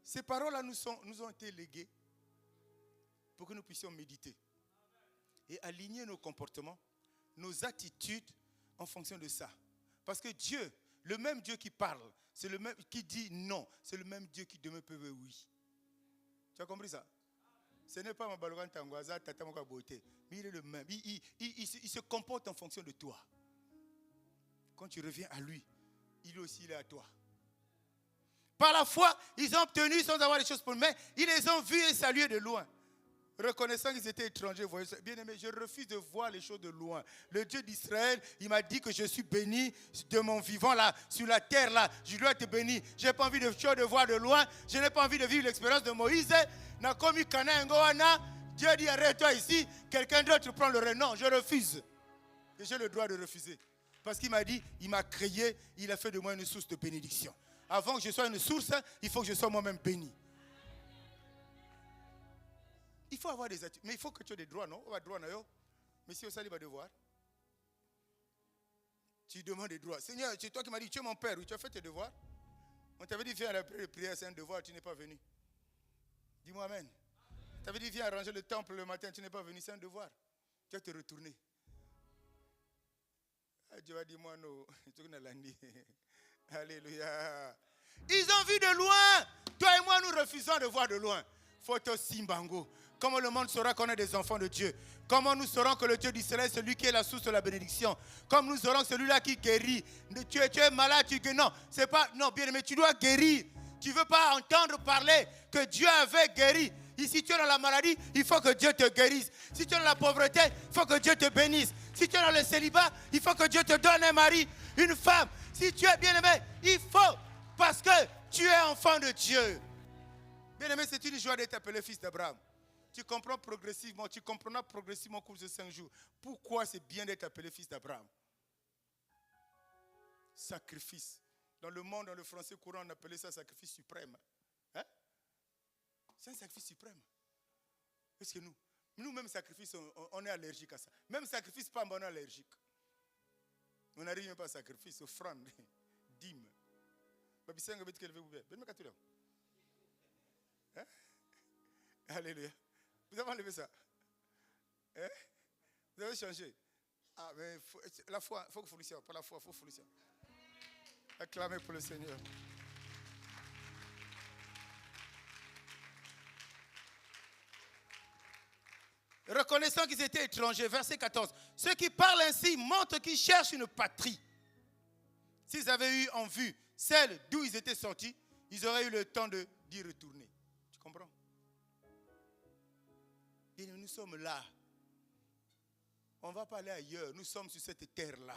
Ces paroles-là nous ont été léguées pour que nous puissions méditer et aligner nos comportements, nos attitudes en fonction de ça. Parce que Dieu, le même Dieu qui parle, c'est le même qui dit non, c'est le même Dieu qui demain peut dire oui. Tu as compris ça? Ce n'est pas ma balogan tangwaza, tata moka beauté, mais il est le même. Il se comporte en fonction de toi. Quand tu reviens à lui, il aussi il est à toi. Par la foi, ils ont obtenu sans avoir les choses pour eux, mais ils les ont vus et salués de loin. Reconnaissant qu'ils étaient étrangers. Bien aimé, je refuse de voir les choses de loin. Le Dieu d'Israël, il m'a dit que je suis béni de mon vivant là, sur la terre là. Je dois être béni. Je n'ai pas envie de voir de loin. Je n'ai pas envie de vivre l'expérience de Moïse. Dieu dit, arrête-toi ici, quelqu'un d'autre prend le relais. Non, je refuse. Et j'ai le droit de refuser. Parce qu'il m'a dit, il m'a créé, il a fait de moi une source de bénédiction. Avant que je sois une source, il faut que je sois moi-même béni. Il faut avoir des attitudes. Mais il faut que tu aies des droits, non? On va droit, non? Mais si on s'allie, va devoir. Tu demandes des droits. Seigneur, c'est toi qui m'as dit, tu es mon père, oui, tu as fait tes devoirs. On t'avait dit, viens à la prière, c'est un devoir, tu n'es pas venu. Dis-moi amen. On t'avait dit, viens arranger le temple le matin, tu n'es pas venu, c'est un devoir. Tu vas te retourner. Dieu va dire, moi, non. Alléluia. Ils ont vu de loin. Toi et moi, nous refusons de voir de loin. Photo Simbango. Comment le monde saura qu'on est des enfants de Dieu? Comment nous saurons que le Dieu d'Israël, celui qui est la source de la bénédiction? Comme nous saurons celui-là qui guérit. Tu es malade, tu guéris. Non, c'est pas. Non, bien aimé, tu dois guérir. Tu ne veux pas entendre parler que Dieu avait guéri. Ici, tu es dans la maladie, il faut que Dieu te guérisse. Si tu es dans la pauvreté, il faut que Dieu te bénisse. Si tu es dans le célibat, il faut que Dieu te donne un mari, une femme. Si tu es bien aimé, il faut. Parce que tu es enfant de Dieu. Bien aimé, c'est une joie d'être appelé fils d'Abraham. Tu comprends progressivement, tu comprendras progressivement au cours de 5 jours. Pourquoi c'est bien d'être appelé fils d'Abraham? Sacrifice. Dans le monde, dans le français courant, on appelait ça sacrifice suprême. Hein? C'est un sacrifice suprême. Est-ce que nous-mêmes, sacrifice, on est allergique à ça. Même sacrifice, pas on est allergique. On n'arrive même pas à sacrifice, offrande, dîme. Hein? Alléluia. Vous avez enlevé ça? Hein? Vous avez changé? Ah, mais la foi, il faut que vous fournissez. Pas la foi, il faut fournissez. Acclamez pour le Seigneur. Reconnaissant qu'ils étaient étrangers, verset 14. Ceux qui parlent ainsi montrent qu'ils cherchent une patrie. S'ils avaient eu en vue celle d'où ils étaient sortis, ils auraient eu le temps d'y retourner. Tu comprends? Et nous sommes là. On ne va pas aller ailleurs. Nous sommes sur cette terre-là.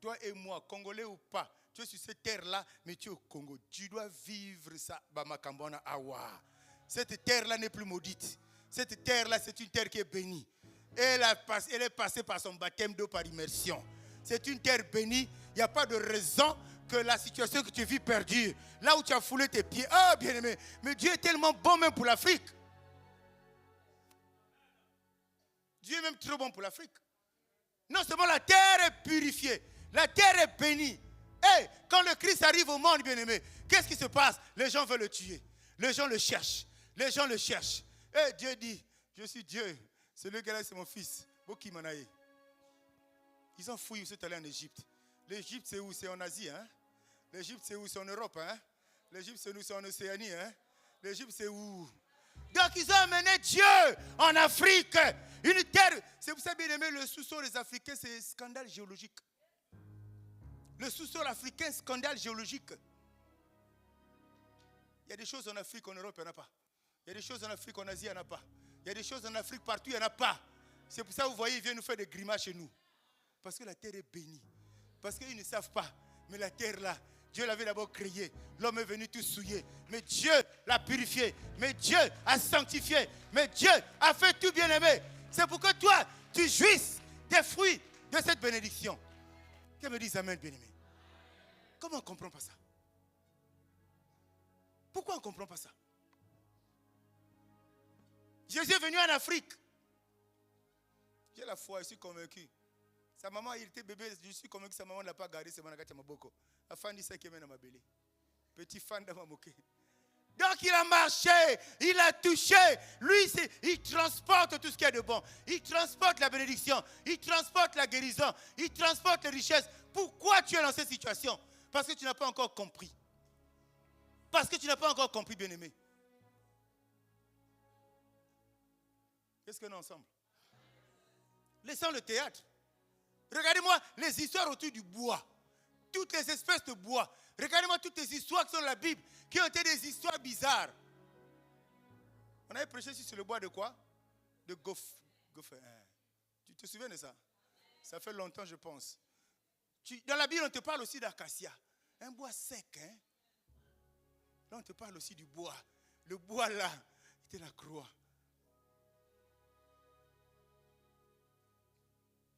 Toi et moi, Congolais ou pas, tu es sur cette terre-là, mais tu es au Congo. Tu dois vivre ça. Bamakambona Awa. Cette terre-là n'est plus maudite. Cette terre-là, c'est une terre qui est bénie. Elle est passée par son baptême d'eau par immersion. C'est une terre bénie. Il n'y a pas de raison que la situation que tu vis perdure. Là où tu as foulé tes pieds. Oh, bien-aimé. Mais Dieu est tellement bon même pour l'Afrique. Dieu est même trop bon pour l'Afrique. Non seulement la terre est purifiée. La terre est bénie. Et quand le Christ arrive au monde, bien-aimé, qu'est-ce qui se passe? Les gens veulent le tuer. Les gens le cherchent. Les gens le cherchent. Et Dieu dit, je suis Dieu. Celui qui est là, c'est mon fils. Ils ont fouillé où c'est allé en Égypte. L'Égypte, c'est où? C'est en Asie. Hein? L'Égypte, c'est où? C'est en Europe. Hein? L'Égypte, c'est où? C'est en Océanie. Hein? L'Égypte, c'est où? Donc, ils ont amené Dieu en Afrique. Une terre. C'est pour ça, bien aimé, le sous-sol des Africains, c'est un scandale géologique. Le sous-sol africain, scandale géologique. Il y a des choses en Afrique, en Europe, il n'y en a pas. Il y a des choses en Afrique, en Asie, il n'y en a pas. Il y a des choses en Afrique, partout, il n'y en a pas. C'est pour ça que vous voyez, ils viennent nous faire des grimaces chez nous. Parce que la terre est bénie. Parce qu'ils ne savent pas. Mais la terre là, Dieu l'avait d'abord créée. L'homme est venu tout souiller. Mais Dieu l'a purifié. Mais Dieu a sanctifié. Mais Dieu a fait tout bien aimé. C'est pour que toi, tu jouisses des fruits de cette bénédiction. Qu'elle me dise amen, bien aimé. Comment on ne comprend pas ça? Pourquoi on ne comprend pas ça? Jésus est venu en Afrique. J'ai la foi, je suis convaincu. Sa maman, il était bébé, je suis convaincu que sa maman ne l'a pas gardé, c'est Manakati Maboko. La fan dit ça qui est dans ma belée. Petit fan de ma moquée. Donc il a marché, il a touché. Lui, il transporte tout ce qui est de bon. Il transporte la bénédiction, il transporte la guérison, il transporte les richesses. Pourquoi tu es dans cette situation? Parce que tu n'as pas encore compris. Parce que tu n'as pas encore compris, bien-aimé. Qu'est-ce que nous ensemble? Laissons le théâtre. Regardez-moi les histoires autour du bois. Toutes les espèces de bois. Regardez-moi toutes les histoires qui sont dans la Bible, qui ont été des histoires bizarres. On avait prêché sur le bois de quoi? De gopher. Tu te souviens de ça? Ça fait longtemps, je pense. Dans la Bible, on te parle aussi d'acacia. Un bois sec. Hein? Là, on te parle aussi du bois. Le bois là, c'était la croix.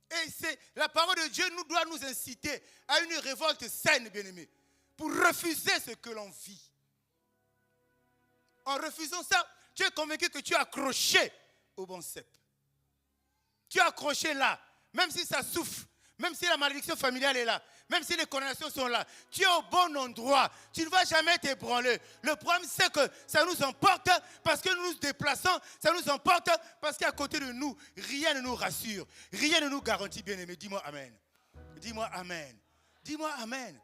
Et c'est la parole de Dieu doit nous inciter à une révolte saine, bien-aimés, pour refuser ce que l'on vit. En refusant ça, tu es convaincu que tu es accroché au bon cep. Tu es accroché là, même si ça souffre, même si la malédiction familiale est là, même si les condamnations sont là, tu es au bon endroit. Tu ne vas jamais t'ébranler. Le problème, c'est que ça nous emporte parce que nous nous déplaçons, ça nous emporte parce qu'à côté de nous, rien ne nous rassure, rien ne nous garantit, bien-aimé. Dis-moi Amen. Dis-moi Amen. Dis-moi Amen.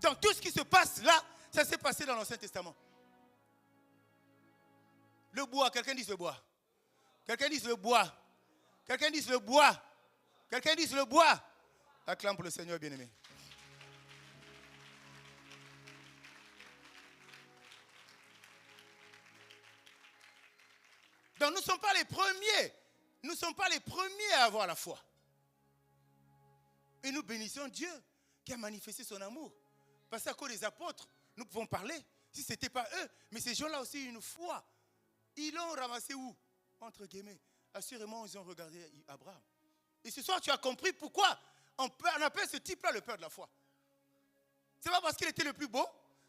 Donc tout ce qui se passe là, ça s'est passé dans l'Ancien Testament. Le bois, quelqu'un dit le bois. Quelqu'un dit le bois. Quelqu'un dit le bois. Quelqu'un dit le bois. Acclame pour le Seigneur bien-aimé. Donc nous ne sommes pas les premiers. Nous ne sommes pas les premiers à avoir la foi. Et nous bénissons Dieu qui a manifesté son amour. Parce qu'à cause des apôtres, nous pouvons parler. Si ce n'était pas eux, mais ces gens-là aussi une foi. Ils l'ont ramassé où? Entre guillemets. Assurément, ils ont regardé Abraham. Et ce soir, tu as compris pourquoi on appelle ce type-là le père de la foi. Ce n'est pas parce qu'il était le plus beau.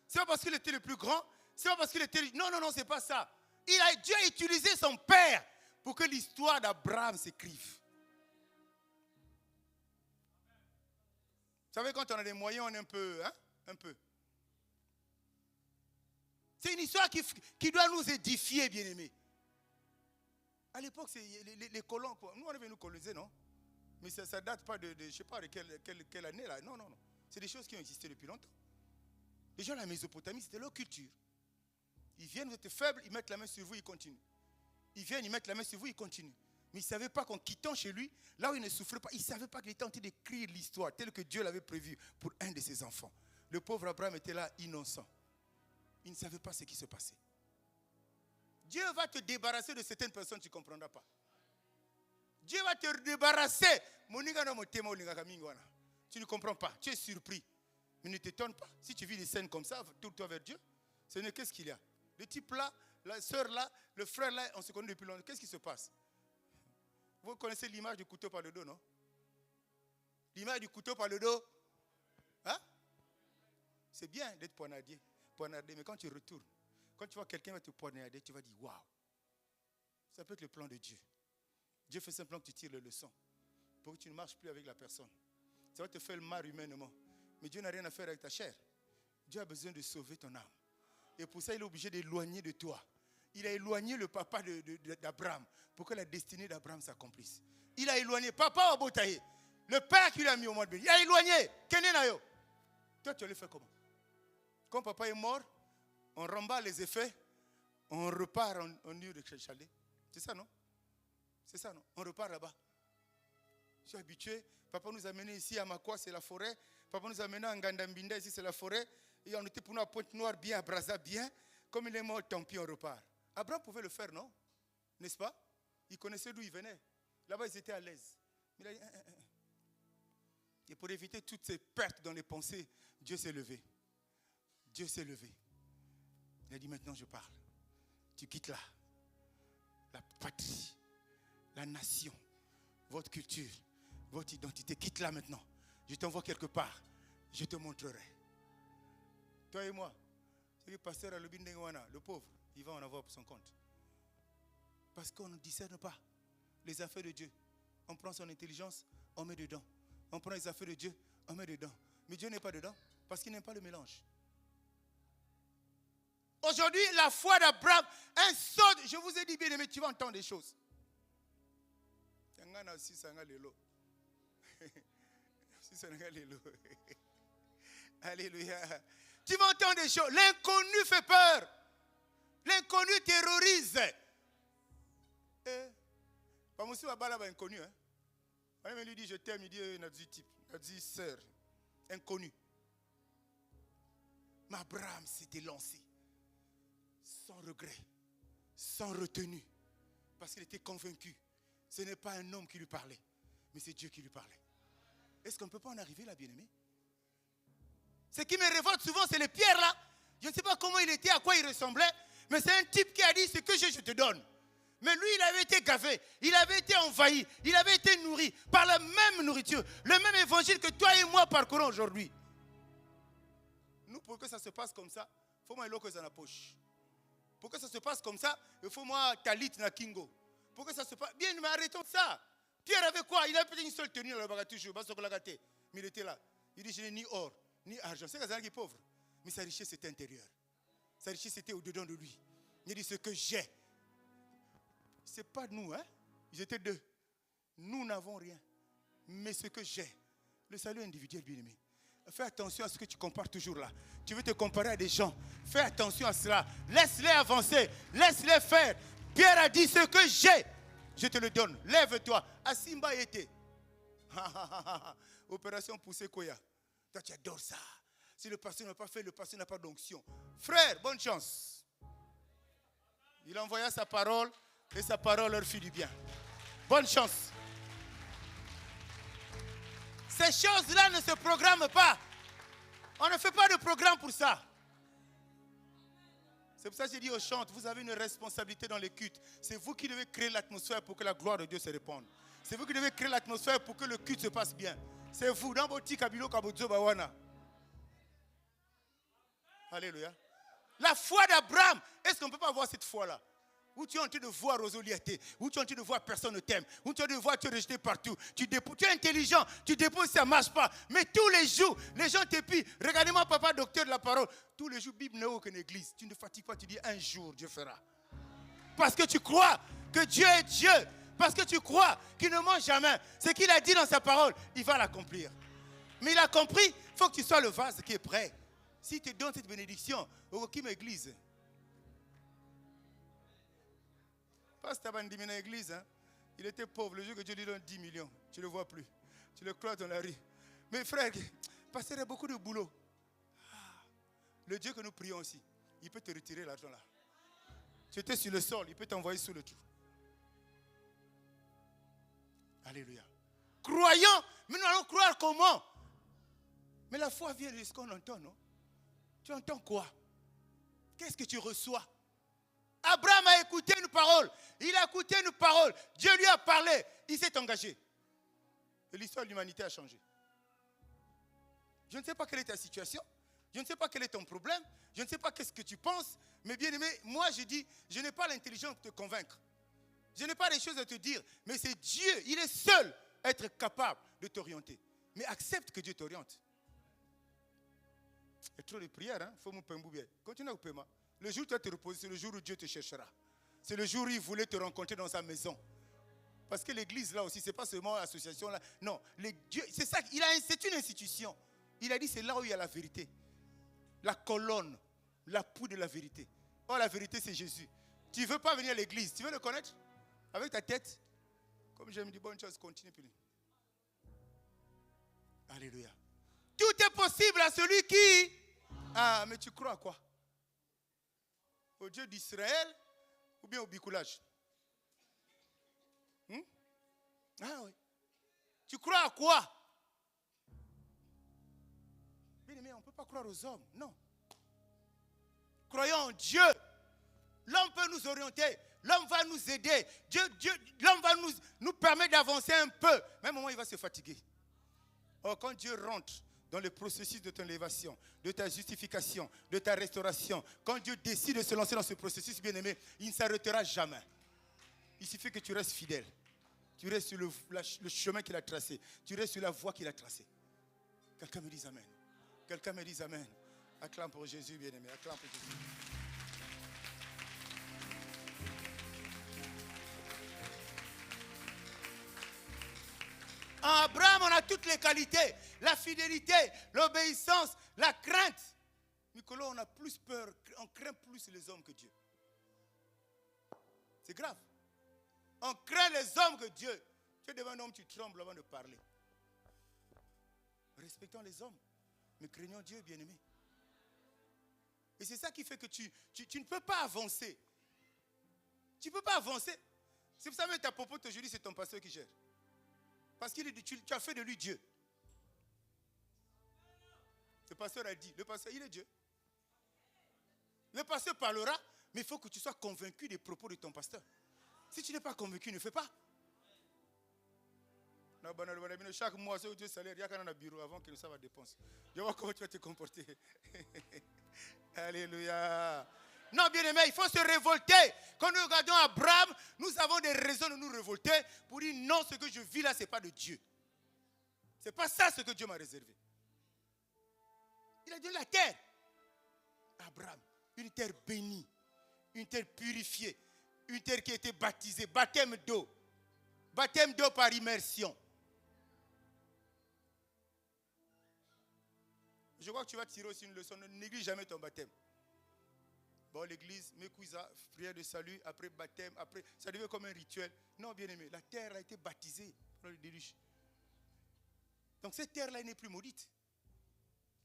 Ce n'est pas parce qu'il était le plus grand. Ce n'est pas parce qu'il était... Non, ce n'est pas ça. Dieu a utilisé son père pour que l'histoire d'Abraham s'écrive. Vous savez, quand on a des moyens, on est un peu... un peu. C'est une histoire qui doit nous édifier, bien-aimés. À l'époque, c'est les colons. Nous, on est venus coloniser, non? Mais ça ne date pas de je ne sais pas de quelle année, là. Non. C'est des choses qui ont existé depuis longtemps. Les gens de la Mésopotamie, c'était leur culture. Ils viennent, vous êtes faibles, ils mettent la main sur vous, ils continuent. Ils viennent, ils mettent la main sur vous, ils continuent. Mais ils ne savaient pas qu'en quittant chez lui, là où il ne souffrait pas, ils ne savaient pas qu'il était en train d'écrire l'histoire telle que Dieu l'avait prévue pour un de ses enfants. Le pauvre Abraham était là, innocent. Il ne savait pas ce qui se passait. Dieu va te débarrasser de certaines personnes, tu ne comprendras pas. Dieu va te débarrasser. Tu ne comprends pas, tu es surpris. Mais ne t'étonne pas. Si tu vis des scènes comme ça, tourne-toi vers Dieu. Seigneur, qu'est-ce qu'il y a? Le type là, la soeur là, le frère là, on se connaît depuis longtemps. Qu'est-ce qui se passe? Vous connaissez l'image du couteau par le dos, non? L'image du couteau par le dos. Hein? C'est bien d'être poignardé, mais quand tu retournes, quand tu vois quelqu'un va te poignarder, tu vas dire waouh. Ça peut être le plan de Dieu. Dieu fait simplement que tu tires les leçons pour que tu ne marches plus avec la personne. Ça va te faire le mal humainement. Mais Dieu n'a rien à faire avec ta chair. Dieu a besoin de sauver ton âme. Et pour ça, il est obligé d'éloigner de toi. Il a éloigné le papa d'Abraham pour que la destinée d'Abraham s'accomplisse. Il a éloigné papa Obotaye, le père qui l'a mis au monde béni. Il a éloigné. Kenenayo. Toi, tu allais faire comment? Quand papa est mort, on remballe les effets, on repart en lieu de chalet. C'est ça, non? C'est ça, non? On repart là-bas. Je suis habitué. Papa nous a amenés ici à Makwa, c'est la forêt. Papa nous a amenés à Ngandambinda, ici c'est la forêt. Et on était pour nous à Pointe-Noire, bien, à Brazza, bien. Comme il est mort, tant pis, on repart. Abraham pouvait le faire, non? N'est-ce pas? Il connaissait d'où il venait. Là-bas, ils étaient à l'aise. Il a dit, Et pour éviter toutes ces pertes dans les pensées, Dieu s'est levé. Dieu s'est levé. Il a dit, maintenant je parle. Tu quittes là. La patrie, la nation, votre culture, votre identité. Quitte là maintenant. Je t'envoie quelque part. Je te montrerai. Toi et moi, c'est le pasteur à le pauvre, il va en avoir pour son compte. Parce qu'on ne discerne pas les affaires de Dieu. On prend son intelligence, on met dedans. On prend les affaires de Dieu, on met dedans. Mais Dieu n'est pas dedans parce qu'il n'aime pas le mélange. Aujourd'hui, la foi d'Abraham, un saut, je vous ai dit bien aimé, tu vas entendre des choses. Alléluia. Tu vas entendre des choses. L'inconnu fait peur. L'inconnu terrorise. Pas moi aussi, je vais inconnu. On lui dit je t'aime, il dit il dit sœur. Inconnu. Mais Abraham s'était lancé. Sans regret. Sans retenue. Parce qu'il était convaincu. Ce n'est pas un homme qui lui parlait. Mais c'est Dieu qui lui parlait. Est-ce qu'on ne peut pas en arriver là, bien-aimé? Ce qui me révolte souvent, c'est les pierres là. Je ne sais pas comment il était, à quoi il ressemblait. Mais c'est un type qui a dit, ce que je te donne. Mais lui, il avait été gavé, il avait été envahi, il avait été nourri par la même nourriture, le même évangile que toi et moi parcourons aujourd'hui. Nous, pour que ça se passe comme ça, il faut moi l'eau que ça dans la poche. Pour que ça se passe comme ça, il faut moi talit na kingo. Pour que ça se passe. Bien, mais arrêtons ça. Pierre avait quoi? Il avait peut-être une seule tenue dans le bagage toujours. Mais il était là. Il dit, je n'ai ni or, ni argent. C'est quelqu'un qui est pauvre. Mais sa richesse était intérieure. Sa richesse était au-dedans de lui. Il dit, ce que j'ai. Ce n'est pas nous, hein? Ils étaient deux. Nous n'avons rien. Mais ce que j'ai, le salut individuel, bien aimé. Fais attention à ce que tu compares toujours là. Tu veux te comparer à des gens. Fais attention à cela. Laisse-les avancer. Laisse-les faire. Pierre a dit ce que j'ai. Je te le donne. Lève-toi. Asimba était. Opération poussée Koya. Toi, tu adores ça. Si le pasteur n'a pas fait, le pasteur n'a pas d'onction. Frère, bonne chance. Il envoya sa parole et sa parole leur fit du bien. Bonne chance. Ces choses-là ne se programment pas. On ne fait pas de programme pour ça. C'est pour ça que j'ai dit aux chantes, vous avez une responsabilité dans les cultes. C'est vous qui devez créer l'atmosphère pour que la gloire de Dieu se répande. C'est vous qui devez créer l'atmosphère pour que le culte se passe bien. C'est vous, dans votre petit kabilo kabodzo bawana. Alléluia. La foi d'Abraham, est-ce qu'on ne peut pas avoir cette foi-là? Où tu es en train de voir Rosoliaté, où tu es en train de voir personne ne t'aime, où tu es en train de voir tu es rejeté partout, tu es intelligent, tu déposes, ça ne marche pas. Mais tous les jours, les gens t'épient. Regardez-moi, papa, docteur de la parole. Tous les jours, Bible n'est aucune église. Tu ne fatigues pas, tu dis un jour, Dieu fera. Parce que tu crois que Dieu est Dieu. Parce que tu crois qu'il ne ment jamais. Ce qu'il a dit dans sa parole, il va l'accomplir. Mais il a compris, il faut que tu sois le vase qui est prêt. S'il te donne cette bénédiction, aucune église. Pasteur Bandimi dans l'église, hein? Il était pauvre. Le jour que Dieu lui donne 10 millions, tu ne le vois plus. Tu le crois dans la rue. Mais frère, pasteur a beaucoup de boulot. Le Dieu que nous prions aussi, il peut te retirer l'argent là. Tu étais sur le sol, il peut t'envoyer sous le trou. Alléluia. Croyons, mais nous allons croire comment? Mais la foi vient de ce qu'on entend, non? Tu entends quoi? Qu'est-ce que tu reçois? Abraham a écouté une parole. Il a écouté une parole. Dieu lui a parlé. Il s'est engagé. Et l'histoire de l'humanité a changé. Je ne sais pas quelle est ta situation. Je ne sais pas quel est ton problème. Je ne sais pas qu'est-ce que tu penses. Mais bien aimé, moi je dis, je n'ai pas l'intelligence de te convaincre. Je n'ai pas les choses à te dire. Mais c'est Dieu. Il est seul à être capable de t'orienter. Mais accepte que Dieu t'oriente. Il y a trop de prières. Il faut me pembouiller. Continue au paiement. Le jour où tu vas te reposer, c'est le jour où Dieu te cherchera. C'est le jour où il voulait te rencontrer dans sa maison. Parce que l'église là aussi, ce n'est pas seulement l'association là. Non, c'est ça, c'est une institution. Il a dit c'est là où il y a la vérité. La colonne, la poutre de la vérité. Oh, la vérité c'est Jésus. Tu ne veux pas venir à l'église, tu veux le connaître? Avec ta tête. Comme j'aime dire, bonne chose, continue. Alléluia. Tout est possible à celui qui... Ah, mais tu crois à quoi? Au Dieu d'Israël ou bien au bicoulage? Ah oui. Tu crois à quoi? Mais on ne peut pas croire aux hommes, non. Croyons en Dieu. L'homme peut nous orienter. L'homme va nous aider. L'homme va nous permettre d'avancer un peu. Mais à un moment, il va se fatiguer. Or, quand Dieu rentre dans le processus de ton élévation, de ta justification, de ta restauration, quand Dieu décide de se lancer dans ce processus, bien-aimé, il ne s'arrêtera jamais. Il suffit que tu restes fidèle. Tu restes sur le chemin qu'il a tracé. Tu restes sur la voie qu'il a tracée. Quelqu'un me dit Amen. Quelqu'un me dit Amen. Acclame pour Jésus, bien-aimé. Acclame pour Jésus. En Abraham, on a toutes les qualités. La fidélité, l'obéissance, la crainte. Nicolas, on a plus peur, on craint plus les hommes que Dieu. C'est grave. On craint les hommes que Dieu. Tu es devant un homme, tu trembles avant de parler. Respectons les hommes, mais craignons Dieu, bien-aimé. Et c'est ça qui fait que tu ne peux pas avancer. Tu ne peux pas avancer. C'est pour ça que ta popote aujourd'hui, c'est ton pasteur qui gère. Parce que tu as fait de lui Dieu. Le pasteur a dit, le pasteur, il est Dieu. Le pasteur parlera, mais il faut que tu sois convaincu des propos de ton pasteur. Si tu n'es pas convaincu, ne fais pas. Chaque mois, c'est au salaire, il y a quand même un bureau avant que ça va dépenser. Je vois comment tu vas te comporter. Alléluia. Non, bien-aimé, il faut se révolter. Quand nous regardons Abraham, nous avons des raisons de nous révolter pour dire non, ce que je vis là, ce n'est pas de Dieu. Ce n'est pas ça ce que Dieu m'a réservé. Il a donné la terre à Abraham. Une terre bénie, une terre purifiée, une terre qui a été baptisée, baptême d'eau par immersion. Je crois que tu vas tirer aussi une leçon. Ne néglige jamais ton baptême. Bon, l'église, Mekouza, prière de salut, après baptême, après, ça devient comme un rituel. Non, bien aimé, la terre a été baptisée dans le déluge. Donc cette terre-là n'est plus maudite.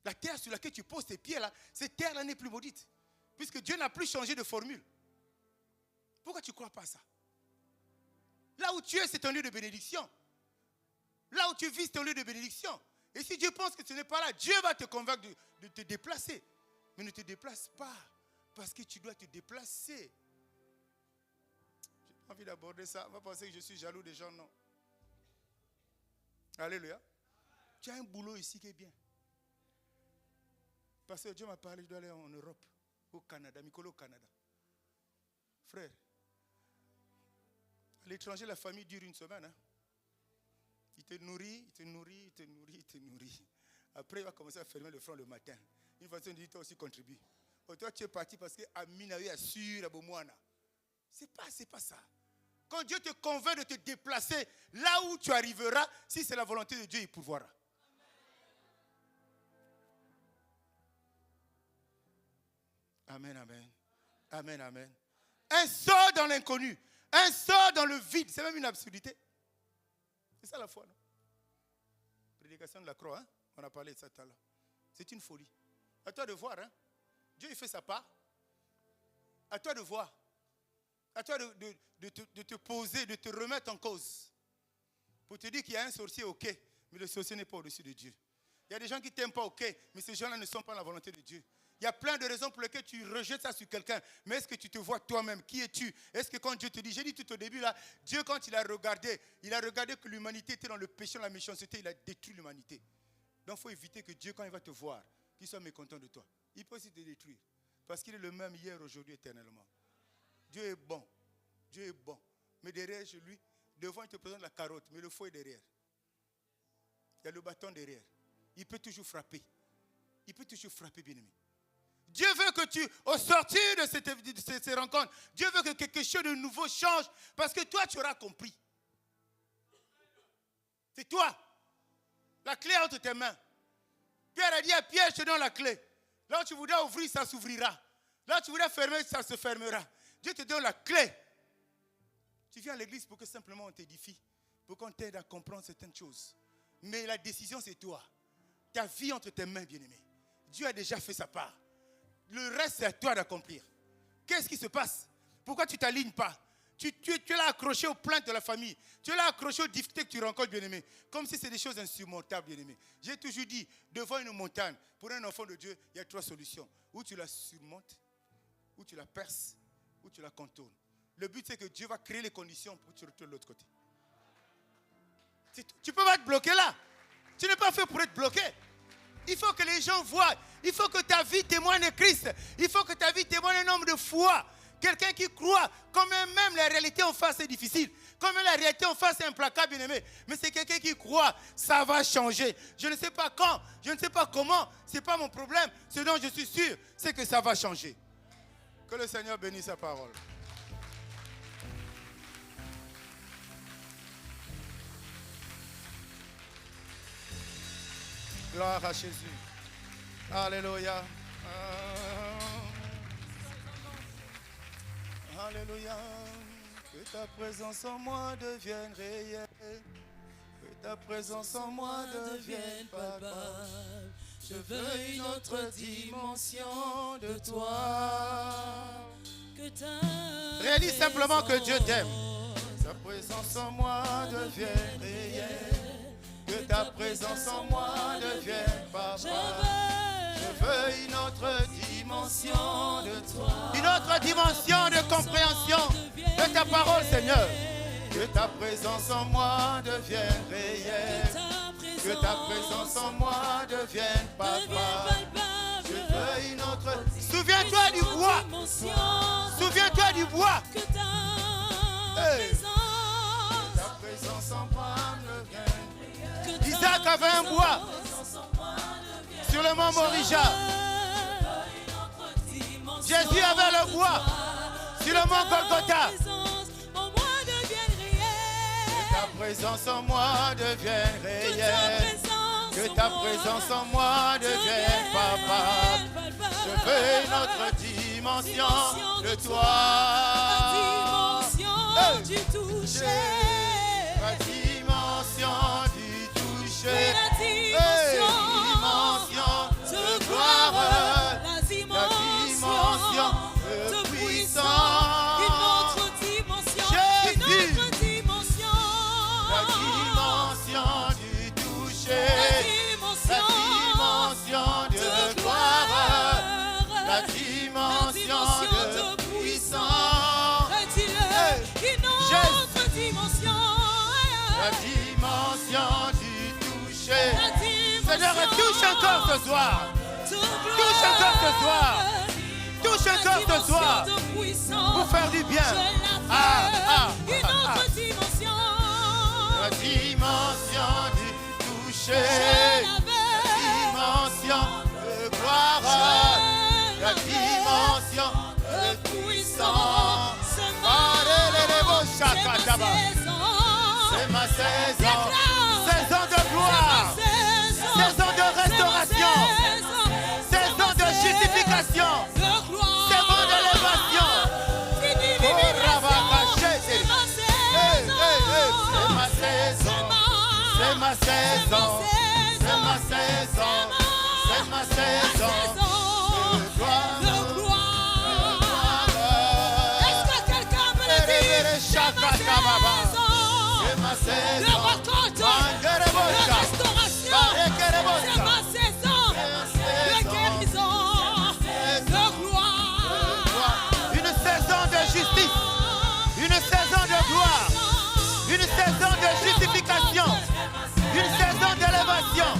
La terre sur laquelle tu poses tes pieds là, cette terre-là n'est plus maudite. Puisque Dieu n'a plus changé de formule. Pourquoi tu ne crois pas à ça? Là où tu es, c'est un lieu de bénédiction. Là où tu vis, c'est un lieu de bénédiction. Et si Dieu pense que ce n'est pas là, Dieu va te convaincre de te déplacer. Mais ne te déplace pas. Parce que tu dois te déplacer. Je n'ai pas envie d'aborder ça. On va penser que je suis jaloux des gens, non. Alléluia. Tu as un boulot ici qui est bien. Parce que Dieu m'a parlé, je dois aller en Europe, au Canada, Mikolo au Canada. Frère, à l'étranger, la famille dure une semaine. Hein. Il te nourrit, il te nourrit, il te nourrit, il te nourrit. Après, il va commencer à fermer le front le matin. Une façon de dire, toi aussi contribue. Toi, tu es parti parce que Amina assure à Bomouana. C'est pas ça. Quand Dieu te convainc de te déplacer là où tu arriveras, si c'est la volonté de Dieu, il pourvoira. Amen, amen. Amen, amen. Un sort dans l'inconnu. Un sort dans le vide. C'est même une absurdité. C'est ça la foi, non? Prédication de la croix, hein? On a parlé de ça tout à l'heure. C'est une folie. À toi de voir, hein? Dieu, il fait sa part. À toi de voir. À toi de te poser, de te remettre en cause. Pour te dire qu'il y a un sorcier, ok, mais le sorcier n'est pas au-dessus de Dieu. Il y a des gens qui ne t'aiment pas, ok, mais ces gens-là ne sont pas la volonté de Dieu. Il y a plein de raisons pour lesquelles tu rejettes ça sur quelqu'un. Mais est-ce que tu te vois toi-même? Qui es-tu? Est-ce que quand Dieu te dit, j'ai dit tout au début là, Dieu quand il a regardé que l'humanité était dans le péché, dans la méchanceté, il a détruit l'humanité. Donc il faut éviter que Dieu, quand il va te voir, qu'il soit mécontent de toi. Il peut aussi te détruire. Parce qu'il est le même hier, aujourd'hui, éternellement. Dieu est bon. Dieu est bon. Mais derrière chez lui, devant il te présente la carotte, mais le faux est derrière. Il y a le bâton derrière. Il peut toujours frapper. Il peut toujours frapper, bien-aimé. Dieu veut que tu, au sortir de ces rencontres, Dieu veut que quelque chose de nouveau change. Parce que toi, tu auras compris. C'est toi. La clé est entre tes mains. Pierre a dit à Pierre, je te donne la clé. Là où tu voudras ouvrir, ça s'ouvrira. Là où tu voudras fermer, ça se fermera. Dieu te donne la clé. Tu viens à l'église pour que simplement on t'édifie. Pour qu'on t'aide à comprendre certaines choses. Mais la décision, c'est toi. Ta vie entre tes mains, bien-aimé. Dieu a déjà fait sa part. Le reste, c'est à toi d'accomplir. Qu'est-ce qui se passe? Pourquoi tu ne t'alignes pas? Tu es là accroché aux plaintes de la famille. Tu es là accroché aux difficultés que tu rencontres, bien-aimé. Comme si c'est des choses insurmontables, bien-aimé. J'ai toujours dit, devant une montagne, pour un enfant de Dieu, il y a 3 solutions. Ou tu la surmontes, ou tu la perces, ou tu la contournes. Le but, c'est que Dieu va créer les conditions pour que tu retournes de l'autre côté. Tu ne peux pas te bloquer là. Tu n'es pas fait pour être bloqué. Il faut que les gens voient. Il faut que ta vie témoigne de Christ. Il faut que ta vie témoigne un homme de foi. Quelqu'un qui croit, quand même la réalité en face est difficile. Quand même la réalité en face est implacable, bien aimé. Mais c'est quelqu'un qui croit, ça va changer. Je ne sais pas quand, je ne sais pas comment. Ce n'est pas mon problème. Ce dont je suis sûr, c'est que ça va changer. Que le Seigneur bénisse sa parole. Gloire à Jésus. Alléluia. Alléluia. Que ta présence en moi devienne réelle. Que ta présence en moi devienne palpable. Je veux une autre dimension de toi. Réalise simplement que Dieu t'aime. Ta présence en moi devienne réelle. Que ta présence en moi devienne papa. Je veux une autre dimension une autre dimension de compréhension de ta parole, Seigneur. Que ta présence en moi devienne réelle. Que ta présence en moi devienne palpable. Je veux une autre. Souviens-toi du bois. Souviens-toi du bois. Hey. Que ta présence en moi devienne. Isaac avait un bois sur le mont Morija. Jésus avait le bois sur le mont Golgotha. Que ta présence en moi devienne réelle. Que ta présence en moi devienne palpable. Je veux une autre dimension de toi. La dimension du toucher. La dimension du toucher. La dimension de gloire. La dimension de puissance. Une autre dimension. Jésus. Une autre dimension. La dimension du toucher. La dimension de gloire. La dimension de puissance. Une autre dimension. La dimension du toucher. La Seigneur, dimension touche encore ce soir. de Touche encore ce soir. Touche encore ce soir. Pour faire du bien. Une autre dimension. La dimension du toucher. La dimension de gloire. La dimension de puissance. C'est ma saison. Saison de gloire. Saison de restauration. Saison de justification. Saison d'élévation. C'est ma saison. C'est ma saison. C'est ma saison. De gloire. Est-ce que quelqu'un me le dit? C'est ma saison de récolte, de restauration. C'est ma saison de guérison, de gloire. Une saison de justice. Une saison de gloire. Une saison de justification. Une saison d'élévation.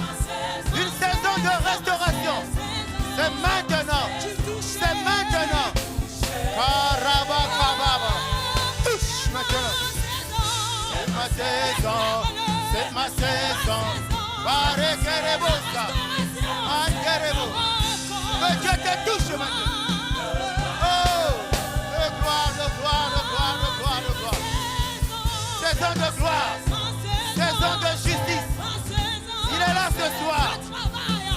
Une saison de restauration. C'est maintenant. C'est maintenant. Karabakababa. Touche maintenant. C'est ma saison. C'est ma saison. Barekerebosa. Angerebo. Que Dieu te touche maintenant. Oh, de gloire, de gloire, de gloire, de gloire, de gloire. Saison de gloire. Saison de justice. Il est là ce soir.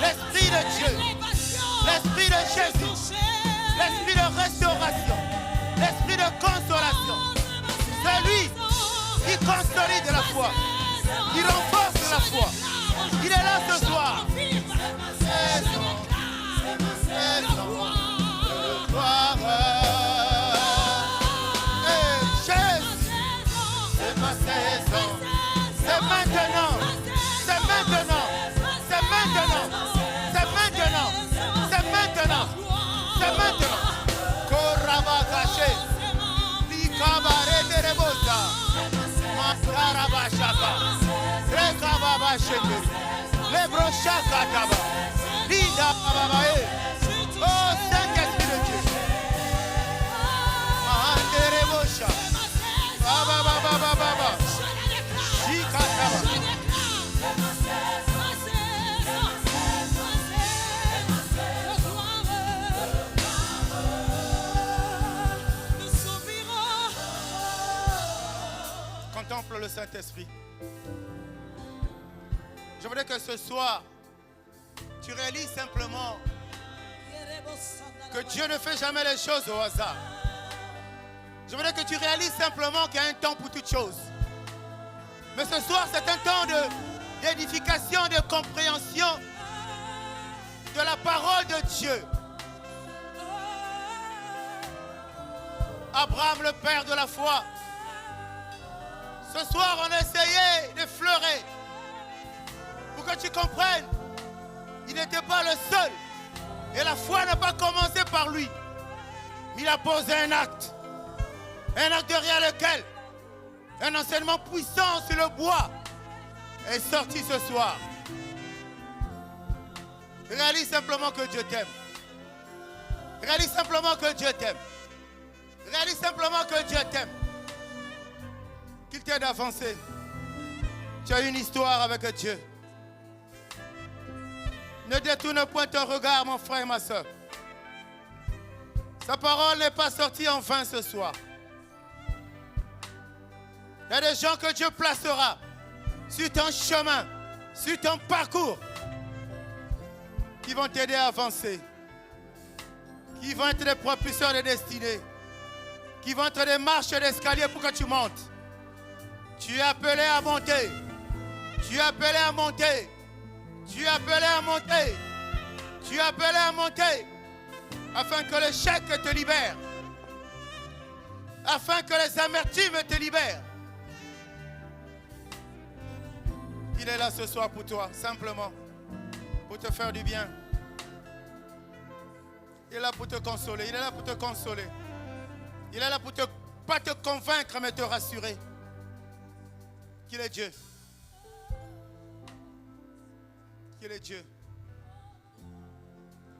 L'Esprit de Dieu. L'Esprit de Jésus. L'Esprit de restauration. L'Esprit de consolation. C'est lui qui consolide la foi. Qui renforce la foi. Il est là ce soir. Saison de gloire. Jésus. C'est ma saison. C'est maintenant. C'est maintenant. C'est maintenant. C'est maintenant. C'est maintenant. C'est maintenant. Koraba caché. Likabare derebosa. Makaraba shaka. Rekababa sheke. Lebroshaka taba. Lida babae. Oh Saint-Esprit de Dieu. Manderebosha. Baba baba baba baba. Shikataba. Contemple le Saint-Esprit. Je voudrais que ce soir, tu réalises simplement que Dieu ne fait jamais les choses au hasard. Je voudrais que tu réalises simplement qu'il y a un temps pour toutes choses. Mais ce soir, c'est un temps d'édification, de compréhension de la parole de Dieu. Abraham, le père de la foi. Ce soir, on a essayé d'effleurer pour que tu comprennes. Il n'était pas le seul. Et la foi n'a pas commencé par lui. Il a posé un acte. Un acte derrière lequel un enseignement puissant sur le bois est sorti ce soir. Réalise simplement que Dieu t'aime. Réalise simplement que Dieu t'aime. Réalise simplement que Dieu t'aime. Qu'il t'aide à avancer. Tu as une histoire avec Dieu. Ne détourne point ton regard, mon frère et ma soeur. Sa parole n'est pas sortie en vain ce soir. Il y a des gens que Dieu placera sur ton chemin, sur ton parcours, qui vont t'aider à avancer, qui vont être des propulseurs de destinée, qui vont être des marches d'escalier pour que tu montes. Tu es appelé à monter. Tu es appelé à monter. Tu es appelé à monter. Tu es appelé à monter. Afin que le chèque te libère. Afin que les amertumes te libèrent. Il est là ce soir pour toi, simplement. Pour te faire du bien. Il est là pour te consoler. Il est là pour te consoler. Il est là pour pas te convaincre, mais te rassurer. Qu'il est Dieu. Qu'il est Dieu.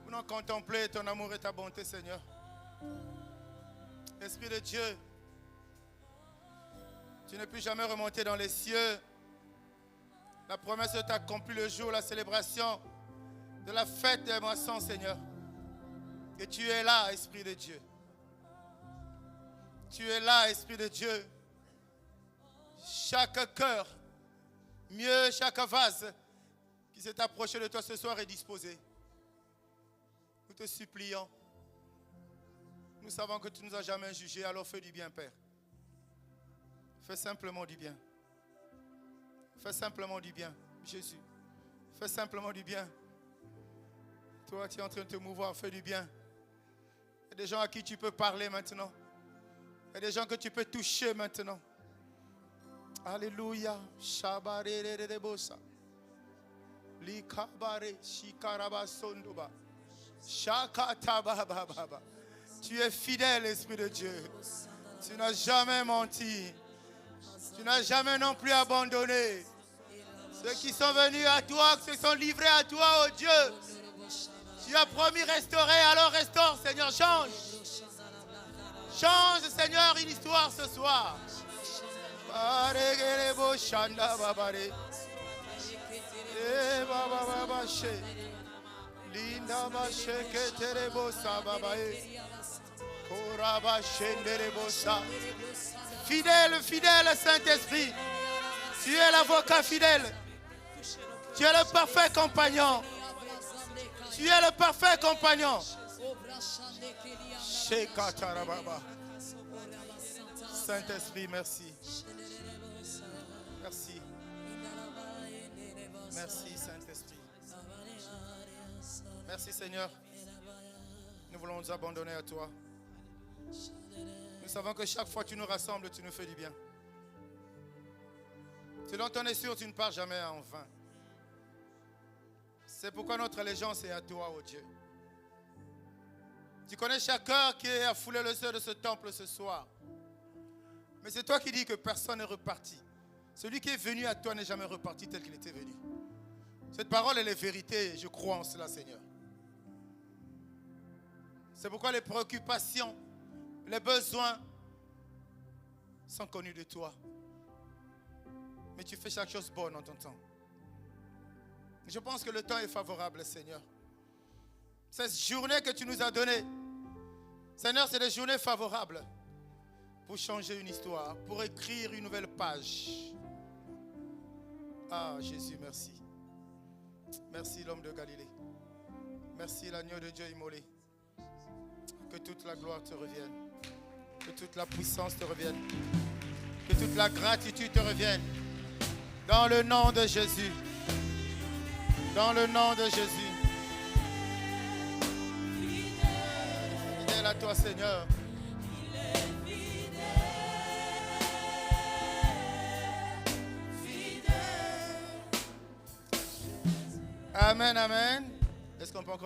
Nous contempler ton amour et ta bonté, Seigneur. Esprit de Dieu, tu ne peux jamais remonter dans les cieux. La promesse est accomplie le jour de la célébration de la fête des moissons, Seigneur. Et tu es là, Esprit de Dieu. Tu es là, Esprit de Dieu. Chaque cœur, mieux chaque vase qui s'est approché de toi ce soir est disposé. Nous te supplions. Nous savons que tu ne nous as jamais jugés, alors fais du bien, Père. Fais simplement du bien. Fais simplement du bien, Jésus. Fais simplement du bien. Toi, tu es en train de te mouvoir, fais du bien. Il y a des gens à qui tu peux parler maintenant. Il y a des gens que tu peux toucher maintenant. Alléluia. Shabarererebosa. Likabare shikarabasondoba. Shakatabababa. Tu es fidèle, Esprit de Dieu. Tu n'as jamais menti. Tu n'as jamais non plus abandonné. Ceux qui sont venus à toi, qui se sont livrés à toi, oh Dieu. Tu as promis restaurer, alors restaure, Seigneur, change. Change, Seigneur, une histoire ce soir. Fidèle, fidèle Saint-Esprit. Tu es l'avocat fidèle. Tu es le parfait compagnon. Tu es le parfait compagnon. Saint-Esprit, merci. Merci. Merci, Saint-Esprit. Merci, Seigneur. Nous voulons nous abandonner à toi. Nous savons que chaque fois que tu nous rassembles, tu nous fais du bien. Ce dont on est sûr, tu ne pars jamais en vain. C'est pourquoi notre allégeance est à toi, oh Dieu. Tu connais chaque cœur qui est à fouler le sol de ce temple ce soir. Mais c'est toi qui dis que personne n'est reparti. Celui qui est venu à toi n'est jamais reparti tel qu'il était venu. Cette parole, elle est vérité. Je crois en cela, Seigneur. C'est pourquoi les préoccupations, les besoins sont connus de toi. Mais tu fais chaque chose bonne en ton temps. Je pense que le temps est favorable, Seigneur. Cette journée que tu nous as donnée, Seigneur, c'est des journées favorables pour changer une histoire, pour écrire une nouvelle page. Ah, Jésus, merci. Merci, l'homme de Galilée. Merci, l'agneau de Dieu immolé. Que toute la gloire te revienne. Que toute la puissance te revienne. Que toute la gratitude te revienne. Dans le nom de Jésus. Dans le nom de Jésus. Fidèle à toi, Seigneur. Amen, amen. Est-ce qu'on peut encore